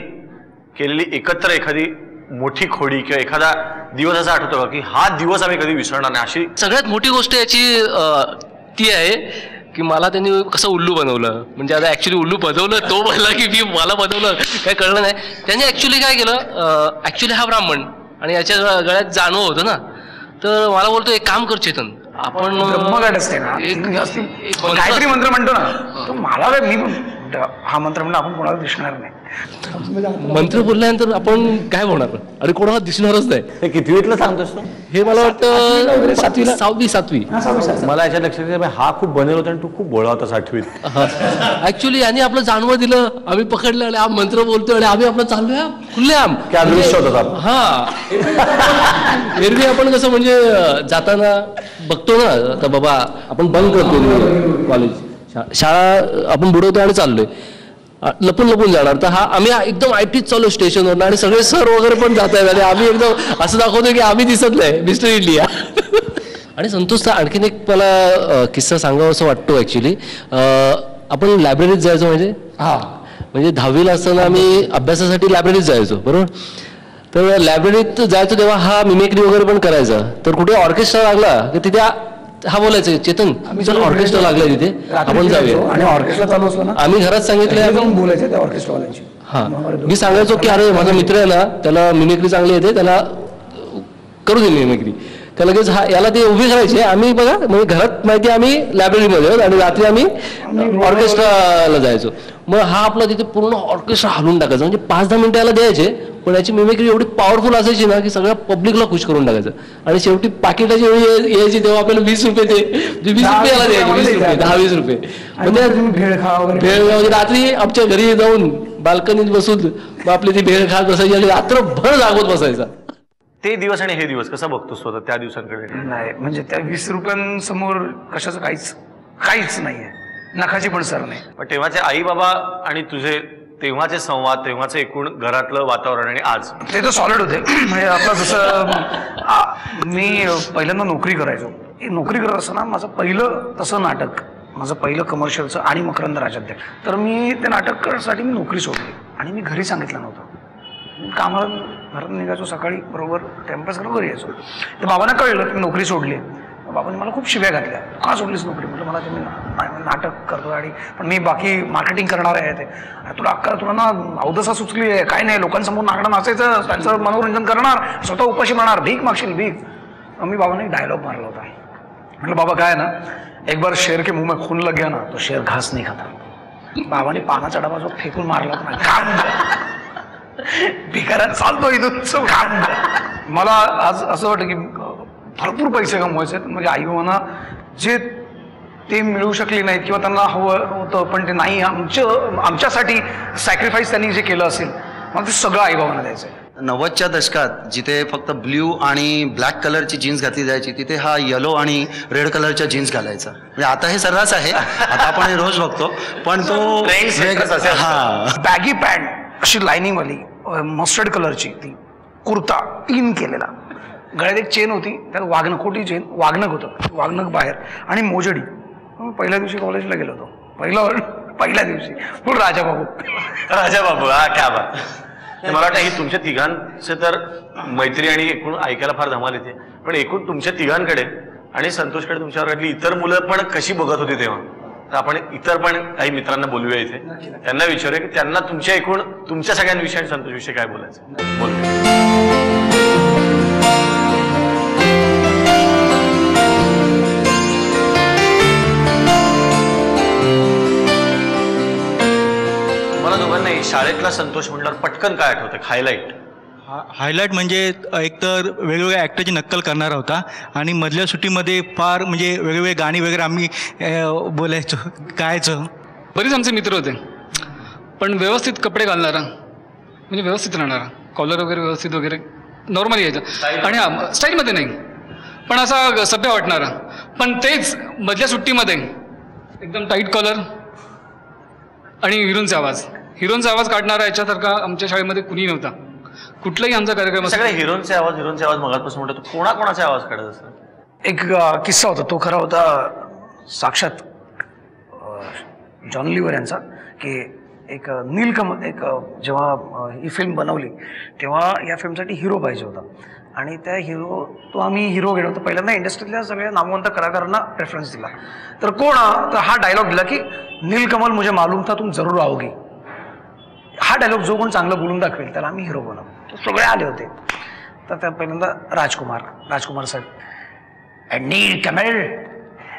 Speaker 2: केलेली एकत्र एखादी मोठी खोडी किंवा एखादा दिवस असा आठवतो का की हा दिवस आम्ही कधी विसरणार नाही? अशी
Speaker 10: सगळ्यात मोठी गोष्ट याची ती आहे की मला त्यांनी कसं उल्लू बनवलं. म्हणजे आता ऍक्च्युली उल्लू बनवलं, तो बोलला की मला बनवलं, काय कळलं नाही. त्यांनी ऍक्च्युली काय केलं, ऍक्च्युली हा ब्राह्मण आणि याच्या गळ्यात जाणवं होतं ना, तर मला बोलतो एक काम कर चेतन, आपण
Speaker 9: असते ना काहीतरी मंत्र म्हणतो ना, तो मला मी हा मंत्र म्हणून आपण कोणाला दिसणार नाही.
Speaker 10: मंत्र बोलल्यानंतर आपण काय होणार आणि कोणाला दिसणारच नाही.
Speaker 2: हे कितवीतलं सांगतोस तू?
Speaker 10: हे मला वाटतं 7वी.
Speaker 2: मला याच्या लक्षात येतं हा खूप बनेल होता आणि तू खूप बोळा होता 8वीत.
Speaker 10: ऍक्च्युली यांनी आपलं जाणवं दिलं, आम्ही पकडलं आणि हा मंत्र बोलतोय आणि आम्ही आपलं चाललोय खुल्लेआम.
Speaker 2: क्या दृश्य होता.
Speaker 10: हा, एरवी आपण कसं म्हणजे जाताना बघतो ना, आता बाबा आपण बंद करतो कॉलेज, शाळा आपण बुडवतो आणि चाललोय, लपून लपून जाणार. तर हा आम्ही एकदम आयटीत चालू स्टेशनवर आणि सगळे सर वगैरे पण जात आहेत आणि आम्ही एकदम असं दाखवतोय की आम्ही दिसत नाही, मिस्टर इंडिया. आणि संतोषचा आणखीन एक मला किस्सा सांगावा असं वाटतो. ऍक्च्युली आपण लायब्ररीत जायचो, म्हणजे म्हणजे 10वीला असताना आम्ही अभ्यासासाठी लायब्ररीत जायचो, बरोबर. तर लायब्ररीत जायचो तेव्हा हा मिमिक्री वगैरे पण करायचा. तर कुठे ऑर्केस्ट्रा लागला की तिथे हा बोलायचं, चेतन चल ऑर्केस्ट्रा लागलाय तिथे, आपण जाऊया.
Speaker 9: आणि ऑर्केस्ट्रा चालू असला ना
Speaker 10: आम्ही घरात सांगितलं,
Speaker 9: बोलायचं त्या ऑर्केस्ट्रावाल्यांची.
Speaker 10: हा मी सांगायचो की अरे माझा मित्र आहे ना, त्याला मिमिक्री चांगली येते, त्याला करू दे मिमिक्री. त्या लगेच याला ते उभी करायचे. आम्ही बघा म्हणजे घरात माहिती आम्ही लायब्ररीमध्ये आणि रात्री आम्ही ऑर्केस्ट्राला जायचो. मग हा आपला तिथे पूर्ण ऑर्केस्ट्रा हलवून टाकायचा. म्हणजे 5-10 मिनिटं याला द्यायचे, पण याची मिमिक्री एवढी पॉवरफुल असायची ना की सगळ्या पब्लिकला खुश करून टाकायचं. आणि शेवटी पाकिटाची वेळी यायची तेव्हा आपल्याला 20 रुपये ते 20 रुपये याला द्यायचे, 20 रुपये 10-20 रुपये. म्हणजे रात्री आमच्या घरी जाऊन बाल्कनीत बसून आपली ती भेळ खात बसायची आणि रात्रभर जागवत बसायचा.
Speaker 2: ते दिवस आणि हे दिवस कसं बघतोस स्वतः त्या दिवसांकडे?
Speaker 9: नाही म्हणजे त्या 20 रुपयांसमोर कशाचं काहीच नाहीये, नखाची पण सर नाही.
Speaker 2: पण तेव्हाचे आई बाबा आणि तुझे तेव्हाचे संवाद, तेव्हाचे एकूण घरातलं वातावरण आणि आज
Speaker 9: ते तर सॉलिड होते. म्हणजे आपलं जसं मी पहिल्यांदा नोकरी करायचो, नोकरी करत असताना माझं पहिलं तसं नाटक, माझं पहिलं कमर्शियलचं आणि मकरंद राजाध्या. तर मी ते नाटक करण्यासाठी मी नोकरी सोडली आणि मी घरी सांगितलं नव्हतं. कामाला घरात निघायचो सकाळी, बरोबर टाइमपास करून घरी यायचो. तर बाबांना कळलं की नोकरी सोडली. बाबांनी मला खूप शिव्या घातल्या, का सोडलीस नोकरी? म्हटलं मला तुम्ही नाटक करतो आणि पण मी बाकी मार्केटिंग करणार आहे. ते तुला ना अवदसा सुचली आहे, काय नाही, लोकांसमोर नागडं नाचायचं, त्यांचं मनोरंजन करणार, स्वतः उपाशी मारणार, भीक मागशील भीक. मी बाबांना एक डायलॉग मारला होता. म्हटलं बाबा काय ना, एक बार शेर के मुंह में खून लग गया ना तो शेर घास नाही खाता. बाबांनी पानाचा डबा जो फेकून मारला होता, काम भिकाऱ्यात चालतो इथून काम. मला आज असं वाटतं की भरपूर पैसे कमवायचे आहेत. म्हणजे आई बाबांना जे ते मिळू शकले नाहीत किंवा त्यांना हवं होतं पण ते नाही, आमच्यासाठी सॅक्रिफाईस त्यांनी जे केलं असेल, मग ते सगळं आई बाबांना द्यायचं.
Speaker 11: 90च्या दशकात जिथे फक्त ब्ल्यू आणि ब्लॅक कलरची जीन्स घातली जायची, तिथे हा येलो आणि रेड कलरच्या जीन्स घालायचा. म्हणजे आता हे सर्रास आहे, आता आपण हे रोज बघतो, पण तो
Speaker 9: बॅगी पॅन्ट अशी लाईनिंगवाली मस्टर्ड कलरची, ती कुर्ता इन केलेला, गळ्यात एक चेन होती, त्यात वाघनकोटी चेन, वाघनक होतं, वाघनक बाहेर आणि मोजडी. पहिल्या दिवशी कॉलेजला गेलो होतो, पहिल्या दिवशी फुल राजाबाबू.
Speaker 2: हा क्या बात. मला वाटतं ही तुमच्या तिघांचे तर मैत्री आणि एकूण ऐकायला फार धमाल येते. पण एकूण तुमच्या तिघांकडे आणि संतोषकडे तुमच्या वर्गातली इतर मुलं पण कशी बघत होती तेव्हा, तर आपण इतर पण काही मित्रांना बोलूया इथे, त्यांना विचारूया की त्यांना तुमच्या एकूण तुमच्या सगळ्यांविषयी आणि संतोषविषयी काय बोलायचं. बोलूया. शाळेतला संतोष म्हटल्यावर पटकन काय आठवतं? हायलाईट
Speaker 12: म्हणजे एकतर वेगवेगळ्या ॲक्टरची नक्कल करणारा होता आणि मधल्या सुट्टीमध्ये फार म्हणजे वेगवेगळे गाणी वगैरे आम्ही बोलायचो, गायचो.
Speaker 13: बरेच आमचे मित्र होते, पण व्यवस्थित कपडे घालणारा, म्हणजे व्यवस्थित राहणारा, कॉलर वगैरे व्यवस्थित वगैरे नॉर्मली यायचं आणि स्टाईलमध्ये नाही, पण असा सभ्य वाटणारा. पण तेच मधल्या सुट्टीमध्ये एकदम टाईट कॉलर आणि हिरोनचा आवाज काढणारा याच्यासारखा आमच्या शाळेमध्ये कुणी नव्हता. कुठलाही आमचा कार्यक्रम
Speaker 2: सगळे हिरोनचे आवाज मगापासून म्हणतो. कोणाकोणाचे आवाज काढत असतात?
Speaker 9: एक किस्सा होता, तो खरा होता साक्षात जॉन लिव्हर यांचा, की एक नीलकमल, एक जेव्हा ही फिल्म बनवली तेव्हा या फिल्मसाठी हिरो पाहिजे होता आणि तो आम्ही हिरो गेलो होतो. पहिल्यांदा इंडस्ट्रीतल्या सगळ्या नामवंत कलाकारांना प्रेफरन्स दिला. तर तर हा डायलॉग दिला की नीलकमल मुझे मालूम था तुम जरूर आओगी. हा डायलॉग जो कोण चांगलं बोलून दाखवेल त्याला आम्ही हिरो बनवू. सगळे आले होते. तर त्या पहिल्यांदा राजकुमार साहेब, नीलकमल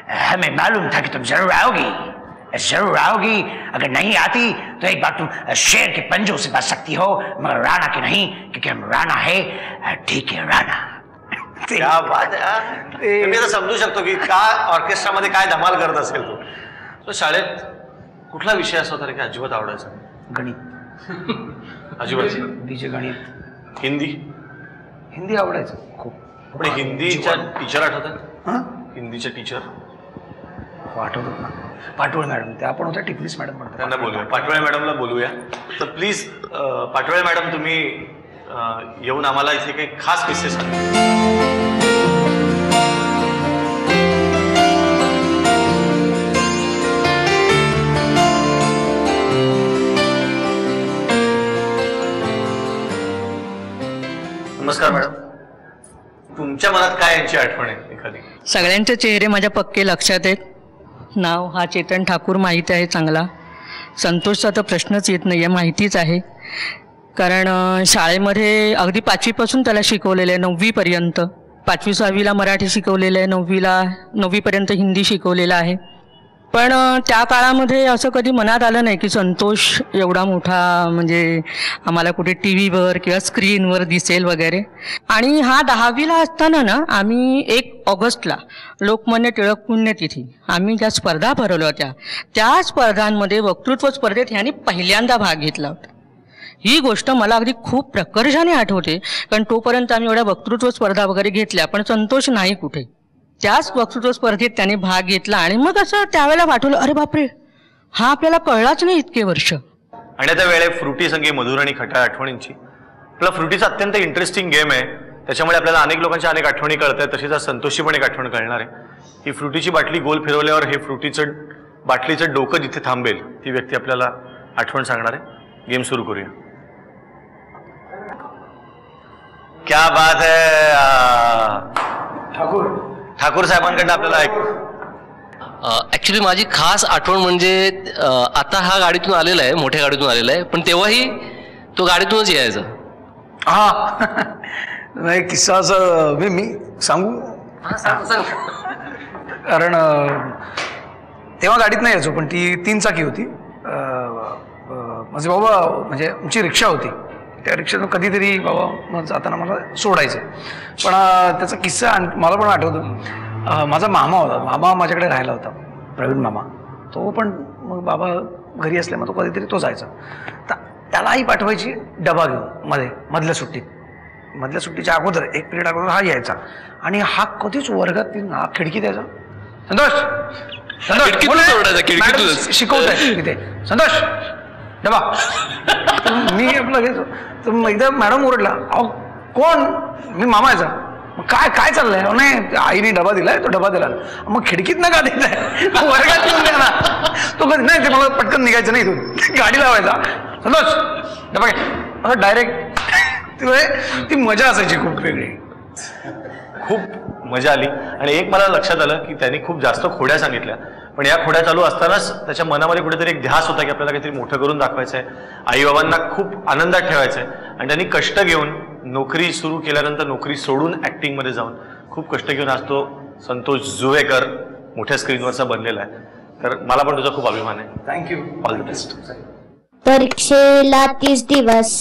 Speaker 9: हमें मालूम था कि तुम जरूर आओगी, अगर नहीं आती तो एक बार तुम शेर के पंजों से बच सकती हो, मगर राणा के नहीं, क्योंकि हम राणा है. ठीक है राणा.
Speaker 2: क्या बात आहे. मी आता समजू शकतो की का ऑर्केस्ट्रामध्ये काय धमाल करत असेल तो. तो शाळेत कुठला विषय असा होता की अजिबात आवडायचा?
Speaker 9: गणित.
Speaker 2: अजिबात.
Speaker 9: बीजे गणित.
Speaker 2: हिंदी
Speaker 9: आवडायचं खूप.
Speaker 2: पण हिंदीच्या टीचर आठवतात? हिंदीच्या टीचर
Speaker 9: आठवतात ना, पाटोळे मॅडम. त्या आपण होत्या टिपणीस मॅडम म्हणतात,
Speaker 2: त्यांना बोलूया, पाटोळे मॅडमला बोलूया. तर प्लीज पाटोळे मॅडम तुम्ही येऊन आम्हाला इथे काही खास किस्से सांगा. नमस्कार मॅडम. तुमच्या मनात काय यांची आठवण आहे एखादी?
Speaker 14: सगळ्यांचे चेहरे माझ्या पक्के लक्षात आहेत. नाव हा चेतन ठाकूर माहीत आहे चांगला. संतोषचा तर प्रश्नच येत नाही आहे, माहितीच आहे. कारण शाळेमध्ये अगदी 5वीपासून त्याला शिकवलेलं आहे 9वीपर्यंत. 5वी 6वीला मराठी शिकवलेलं आहे, 9वीपर्यंत हिंदी शिकवलेलं आहे. पण त्या काळामध्ये असं कधी मनात आलं नाही की संतोष एवढा मोठा म्हणजे आम्हाला कुठे टी व्हीवर किंवा स्क्रीनवर दिसेल वगैरे. आणि हा 10वीला असताना ना आम्ही 1 ऑगस्टला लोकमान्य टिळक पुण्यतिथी आम्ही ज्या स्पर्धा भरवल्या होत्या त्या स्पर्धांमध्ये वक्तृत्व स्पर्धेत ह्यांनी पहिल्यांदा भाग घेतला होता. ही गोष्ट मला अगदी खूप प्रकर्षाने आठवते, कारण तोपर्यंत आम्ही एवढ्या वक्तृत्व स्पर्धा वगैरे घेतल्या पण संतोष नाही कुठे. त्याच वक्तृत्व स्पर्धेत त्याने भाग घेतला आणि मग असं त्यावेळेला वाटवलं अरे बापरे हा आपल्याला कळलाच नाही इतके वर्ष.
Speaker 2: आणि आता वेळ आहे फ्रुटी संगे मधुर आणि खटाळ आठवणींची. आपला फ्रुटीचा अत्यंत इंटरेस्टिंग गेम आहे, त्याच्यामुळे आपल्याला अनेक लोकांच्या अनेक आठवणी कळत आहेत. तशीच संतोषची पण एक आठवण कळणार आहे. ही फ्रुटीची बाटली गोल फिरवल्यावर हे फ्रुटीचं बाटलीचं डोकं जिथे थांबेल ती व्यक्ती आपल्याला आठवण सांगणार आहे. गेम सुरू करूया. क्या बात है. ठाकूर साहेबांकडनं आपल्याला
Speaker 10: ऍक्च्युली माझी खास आठवण म्हणजे आता हा गाडीतून आलेला आहे, मोठ्या गाडीतून आलेला आहे, पण तेव्हाही तो गाडीतूनच यायचा.
Speaker 9: नाही किस्सा असं मी सांगू. कारण तेव्हा गाडीत नाही यायचो, पण ती 3 चाकी होती. माझे बाबा म्हणजे आमची रिक्षा होती, त्या रिक्षातून कधीतरी बाबा जाताना मला सोडायचं. पण त्याचा किस्सा मला पण आठवतो. माझा मामा होता, मामा माझ्याकडे राहिला होता, प्रवीण मामा. तो पण मग बाबा घरी असल्यामुळे तो कधीतरी तो जायचा. तर त्यालाही पाठवायची डबा घेऊन मधल्या सुट्टीच्या अगोदर 1 पिरियड अगोदर हा यायचा. आणि हा कधीच वर्गात हा खिडकीत यायचा. संतोष शिकवताय तिथे, संतोष डबा. मी आपलं घेतो. तर एकदा मॅडम ओरडला, अहो कोण? मी मामा यायचा. मग काय चाललंय? नाही आईने डबा दिलाय, तो डबा दिला. मग खिडकीत ना का दिलाय, वर्गात येऊन द्या ना. तो कधी नाही, ते मला पटकन निघायचं नाही, इथून गाडी लावायचा. संतोष डबा घे, डायरेक्ट. ती मजा असायची खूप वेगळी.
Speaker 2: खूप मजा आली. आणि एक मला लक्षात आलं की त्यांनी खूप जास्त खोड्या सांगितल्या, पण या खोड्या चालू असतानाच त्याच्या मनामध्ये कुठेतरी एक ध्यास होता की आपल्याला काहीतरी मोठं करून दाखवायचं आहे, आईबाबांना खूप आनंदात ठेवायचं आहे. आणि त्यांनी कष्ट घेऊन नोकरी सुरू केल्यानंतर नोकरी सोडून ऍक्टिंगमध्ये जाऊन खूप कष्ट घेऊन आज तो संतोष जुवेकर मोठ्या स्क्रीनवरचा बनलेला आहे. तर मला पण तुझा खूप अभिमान आहे.
Speaker 9: थँक्यू.
Speaker 2: All the best.
Speaker 15: परीक्षेला 30 दिवस,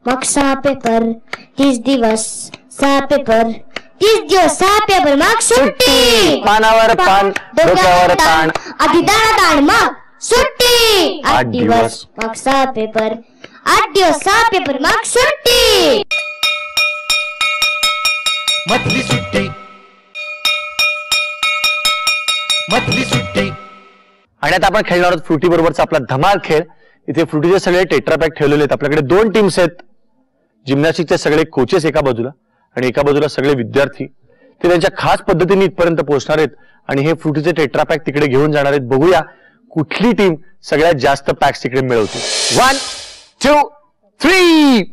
Speaker 15: मग 6 पेपर. 30 दिवस 6 पेपर, 30 दिवस 6 पेपर, मग सुट्टी.
Speaker 2: पानावर पान, डोक्यावर ताण,
Speaker 15: आधी दाण मग सुट्टी. 8 दिवस मग 6 पेपर, 8 दिवस 6 पेपर, मग सुट्टी.
Speaker 1: मधली सुट्टी, मधली सुट्टी.
Speaker 2: आणि आता आपण खेळणार आहोत फ्रुटी बरोबरचा आपला धमाल खेळ. इथे फ्रुटीचे सगळे टेट्रापॅक ठेवलेले आहेत. आपल्याकडे 2 टीम्स आहेत. जिम्नॅस्टिकचे सगळे कोचेस एका बाजूला आणि एका बाजूला सगळे विद्यार्थी. ते त्यांच्या खास पद्धतीने इथपर्यंत पोहोचणार आहेत आणि हे फ्रुटीचे टेट्रापॅक तिकडे घेऊन जाणार आहेत. बघूया कुठली टीम सगळ्यात जास्त पॅक्स तिकडे मिळवते. 1 2 3.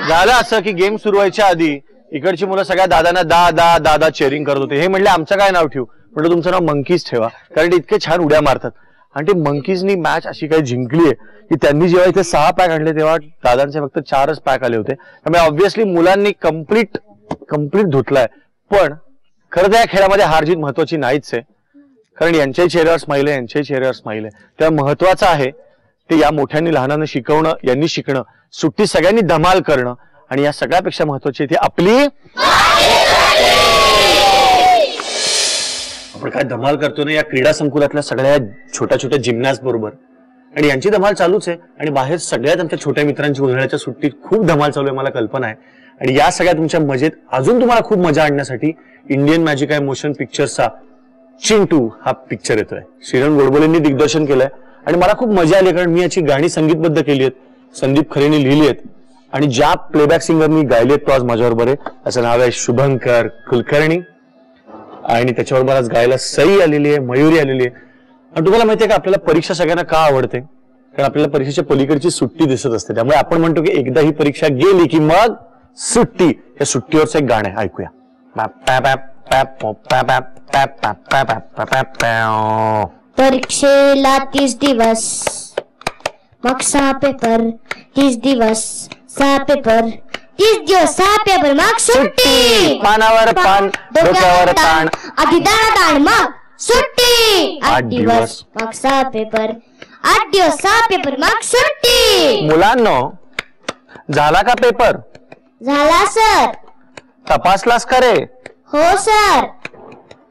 Speaker 2: झालं असं की गेम सुरू व्हायच्या आधी इकडची मुलं सगळ्या दादांना दादा चेअरिंग करत होते. हे म्हणले आमचं काय नाव ठेवू? म्हटलं तुमचं नाव मंकीज ठेवा, कारण ते इतके छान उड्या मारतात. आणि ते मंकीजनी मॅच अशी काही जिंकली आहे की त्यांनी जेव्हा इथे 6 पॅक आणले तेव्हा दादांचे फक्त 4च पॅक आले होते. त्यामुळे ऑब्व्हियसली मुलांनी कम्प्लीट धुतलाय. पण खरं तर या खेळामध्ये हार जीत महत्वाची नाहीच आहे, कारण यांच्याही चेहऱ्यावर स्माईल आहे, यांच्याही चेहऱ्यावर स्माईल आहे. तेव्हा महत्वाचं आहे ते या मोठ्यांनी लहानांना शिकवणं, यांनी शिकणं, सुट्टी सगळ्यांनी धमाल करणं आणि या सगळ्यापेक्षा महत्वाची ती आपली आपण काय धमाल करतोय ना या क्रीडा संकुलातल्या सगळ्या छोट्या छोट्या जिम्नॅस्ट बरोबर, आणि यांची धमाल चालूच आहे. आणि बाहेर सगळ्यात आमच्या छोट्या मित्रांची उन्हाळ्याच्या सुट्टीत खूप धमाल चालू आहे, मला कल्पना आहे. आणि या सगळ्या तुमच्या मजेत अजून तुम्हाला खूप मजा आणण्यासाठी इंडियन मॅजिक आहे मोशन पिक्चरचा चिंटू हा पिक्चर येतोय. श्रीरंग गोडबोलेंनी दिग्दर्शन केलंय आणि मला खूप मजा आली, कारण मी याची गाणी संगीतबद्ध केली आहेत, संदीप खरेने लिहिली आहेत, आणि ज्या प्लेबॅक सिंगरनी गायले तो आज माझ्याबरोबर आहे. त्याचं नाव आहे शुभंकर कुलकर्णी, आणि त्याच्याबरोबर आज गायला सई आलेली आहे, मयुरी आलेली आहे. आणि तुम्हाला माहितीये का आपल्याला परीक्षा सगळ्यांना का आवडते? कारण आपल्याला परीक्षेच्या पलीकडची सुट्टी दिसत असते. त्यामुळे आपण म्हणतो की एकदा ही परीक्षा गेली की मग सुट्टी. या सुट्टीवरचं एक गाणं आहे, ऐकूया.
Speaker 15: परीक्षेला 30 दिवस, मग 6 पेपर, 30 दिवस 6 पेपर, 30 दिवस 6 पेपर, मग सुट्टी.
Speaker 2: पानावर पान, डोक्यावर ताण,
Speaker 15: आधी दाण मग सुट्टी. 8 दिवस मग 6 पेपर, 8 दिवस 6 पेपर, मग सुट्टी.
Speaker 2: मुलांनो, झाला का पेपर?
Speaker 15: झाला सर.
Speaker 2: तपासलास का रे?
Speaker 15: हो सर.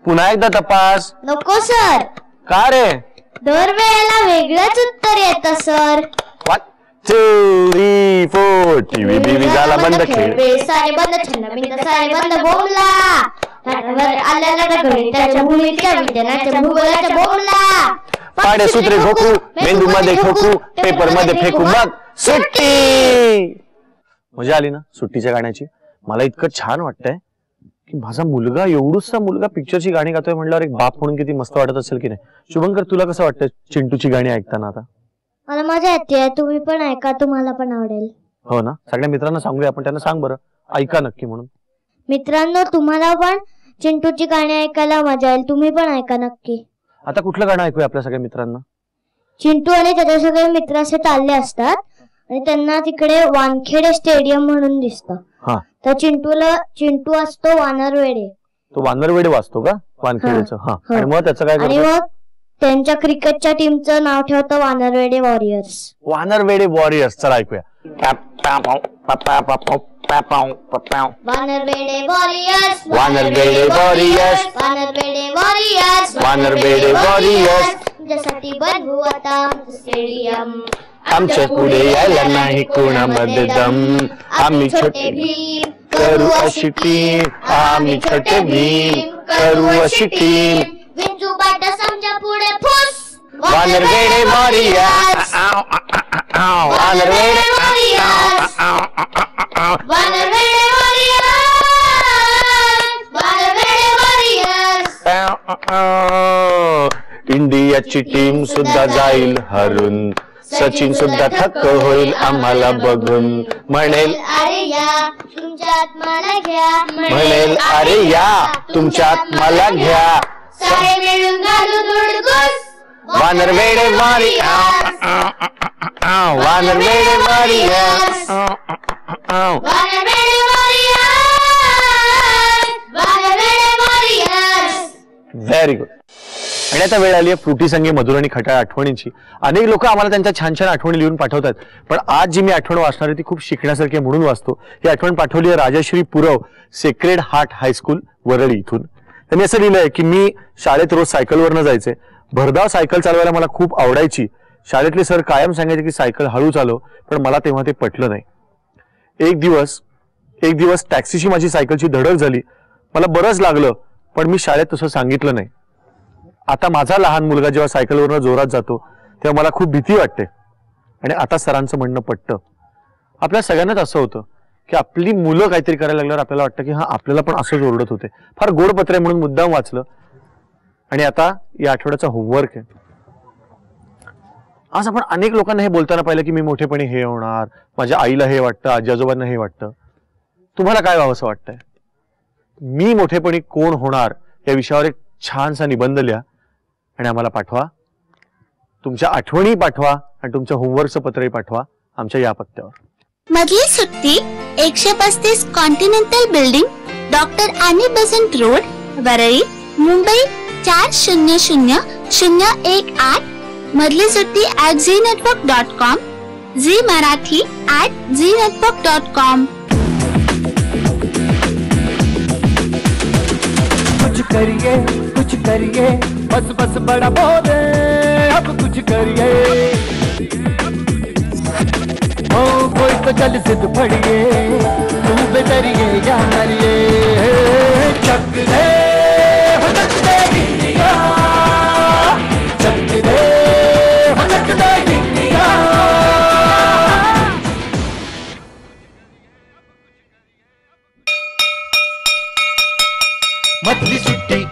Speaker 2: पुन्हा एकदा तपास.
Speaker 15: नको सर.
Speaker 2: का रे?
Speaker 15: दरवेळेला वेगळंच उत्तर येतं सर.
Speaker 2: 1 2 3 4 टीव्ही बीव्ही झाला बंद, खेळ
Speaker 15: सारे बंद, छंद बिंद सारे बंद, बोमला आल्याला गणिताच्या भूमीच्या विज्ञानाच्या भूगोलाच्या बोमला.
Speaker 2: पाडे सूत्रे खोकू, मेंदू मध्ये खोकू, पेपर मध्ये फेकू, मग सुट्टी. मजा आली ना सुट्टीच्या गाण्याची? मला इतकं छान वाटतंय की माझा मुलगा, एवढूसा मुलगा पिक्चरची गाणी गातोय म्हणल्यावर एक बाप म्हणून किती मस्त वाटत असेल की नाही? शुभंकर, तुला कसं वाटतंय चिंटूची गाणी ऐकताना आता?
Speaker 15: मला मजा येते. तुम्ही पण ऐका, तुम्हाला पण आवडेल.
Speaker 2: हो ना? सगळ्या मित्रांना सांगूया आपण, त्यांना सांग बरं ऐका नक्की म्हणून.
Speaker 15: मित्रांनो, तुम्हाला पण चिंटूची गाणी ऐकायला मजा येईल, तुम्ही पण ऐका नक्की.
Speaker 2: आता कुठलं गाणं ऐकूया आपल्या सगळ्या मित्रांना?
Speaker 15: चिंटू आणि त्याचे सगळे मित्र असे चालले असतात आणि त्यांना तिकडे वानखेडे स्टेडियम म्हणून दिसतं. तर चिंटू असतो वानरवेडे.
Speaker 2: तो वानरवेडे वाचतो का वानखेडेचं? हा. आणि मग त्याचं काय?
Speaker 15: आणि मग त्यांच्या क्रिकेटच्या टीमचं नाव ठेवतं वानरवेडे वॉरियर्स.
Speaker 2: वानरवेडे वॉरियर्स. चला ऐकूया.
Speaker 15: वानरवेडे वॉरियर्स,
Speaker 2: वानरवेडे वॉरियर्स,
Speaker 15: वानरवेडे वॉरियर्स,
Speaker 2: वानरवेडे वॉरियर्स.
Speaker 15: तुमच्यासाठी बनवू आता स्टेडियम.
Speaker 2: आमच्या पुढे यायला नाही कोणामध्ये दम. आम्ही छोटे भीम करू अशी टीम, आम्ही छोटे भीम करू अशी टीम.
Speaker 15: विंचू पाटस आमच्या पुढे फुस.
Speaker 2: वानरवेडे वॉरियर्स,
Speaker 15: वानरवेडे वॉरियर्स, वानरवेडे वॉरियर्स, वानरवेडे वॉरियर्स.
Speaker 2: इंडियाची टीम सुद्धा जाईल हरून, सचिन सुद्धा थक्क होईल आम्हाला बघून. म्हणेल
Speaker 15: अरे या तुमच्यात मला घ्या,
Speaker 2: म्हणेल अरे या तुमच्यात मला घ्या.
Speaker 15: सारे मिळून घालू धुडगुस.
Speaker 2: वानरवेडे वॉरियर्स, वानरवेडे वॉरियर्स,
Speaker 15: वानरवेडे वॉरियर्स, वानरवेडे वॉरियर्स.
Speaker 2: Very good. आणि आता वेळ आली आहे फ्रुटी संगे मधुर आणि खटाळ आठवणींची. अनेक लोक आम्हाला त्यांच्या छान छान आठवणी लिहून पाठवतात, पण आज जी मी आठवण वाचणार आहे ती खूप शिकण्यासारखी म्हणून वाचतो. ही आठवण पाठवली आहे राजश्री पुरव, सेक्रेड हार्ट हायस्कूल वरळी इथून. त्यांनी असं लिहिलंय की मी शाळेत रोज सायकलवरनं जायचे. भरधाव सायकल चालवायला मला खूप आवडायची. शाळेतले सर कायम सांगायचे की सायकल हळू चालव, पण मला तेव्हा ते पटलं नाही. एक दिवस टॅक्सीशी माझी सायकलची धडक झाली. मला बरंच लागलं, पण मी शाळेत तसं सांगितलं नाही. आता माझा लहान मुलगा जेव्हा सायकलवरनं जोरात जातो तेव्हा मला खूप भीती वाटते. आणि आता सरांचं म्हणणं पटतं. आपल्या सगळ्यांनाच असं होतं की आपली मुलं काहीतरी करायला लागल्यावर आपल्याला वाटतं की हा आपल्याला पण असंच ओरडत होते. फार गोड पत्र आहे म्हणून मुद्दाम वाचलं. आणि आता या आठवड्याचा होमवर्क आहे. आज आपण अनेक लोकांना हे बोलताना पाहिलं की मी मोठेपणी हे होणार, माझ्या आईला हे वाटतं, आजी आजोबांना हे वाटतं. तुम्हाला काय व्हावं असं वाटतंय? मी मोठेपणी कोण होणार या विषयावर एक छानसा निबंध लिहा आणि आम्हाला पाठवा. तुमच्या आठवणी पाठवा आणि तुमच्या होमवर्कचं पत्रही पाठवा आमच्या या पत्त्यावर.
Speaker 16: मधली सुट्टी 135 continental building, doctor any Besant road, Worli, Mumbai 400018. मधली सुट्टी @znetwork.com, झी मराठी @znetwork.com.
Speaker 1: कुछ करिए, कुछ कुछ करिए, बस बस बड़ा बोले अब कुछ करिए। ओ कोई तो जल जिद फड़िए, तू बेदरिए या मरिए। चक दे हो चक दे गिट्टिया, चक दे हो चक दे गिट्टिया। मधली सुट्टी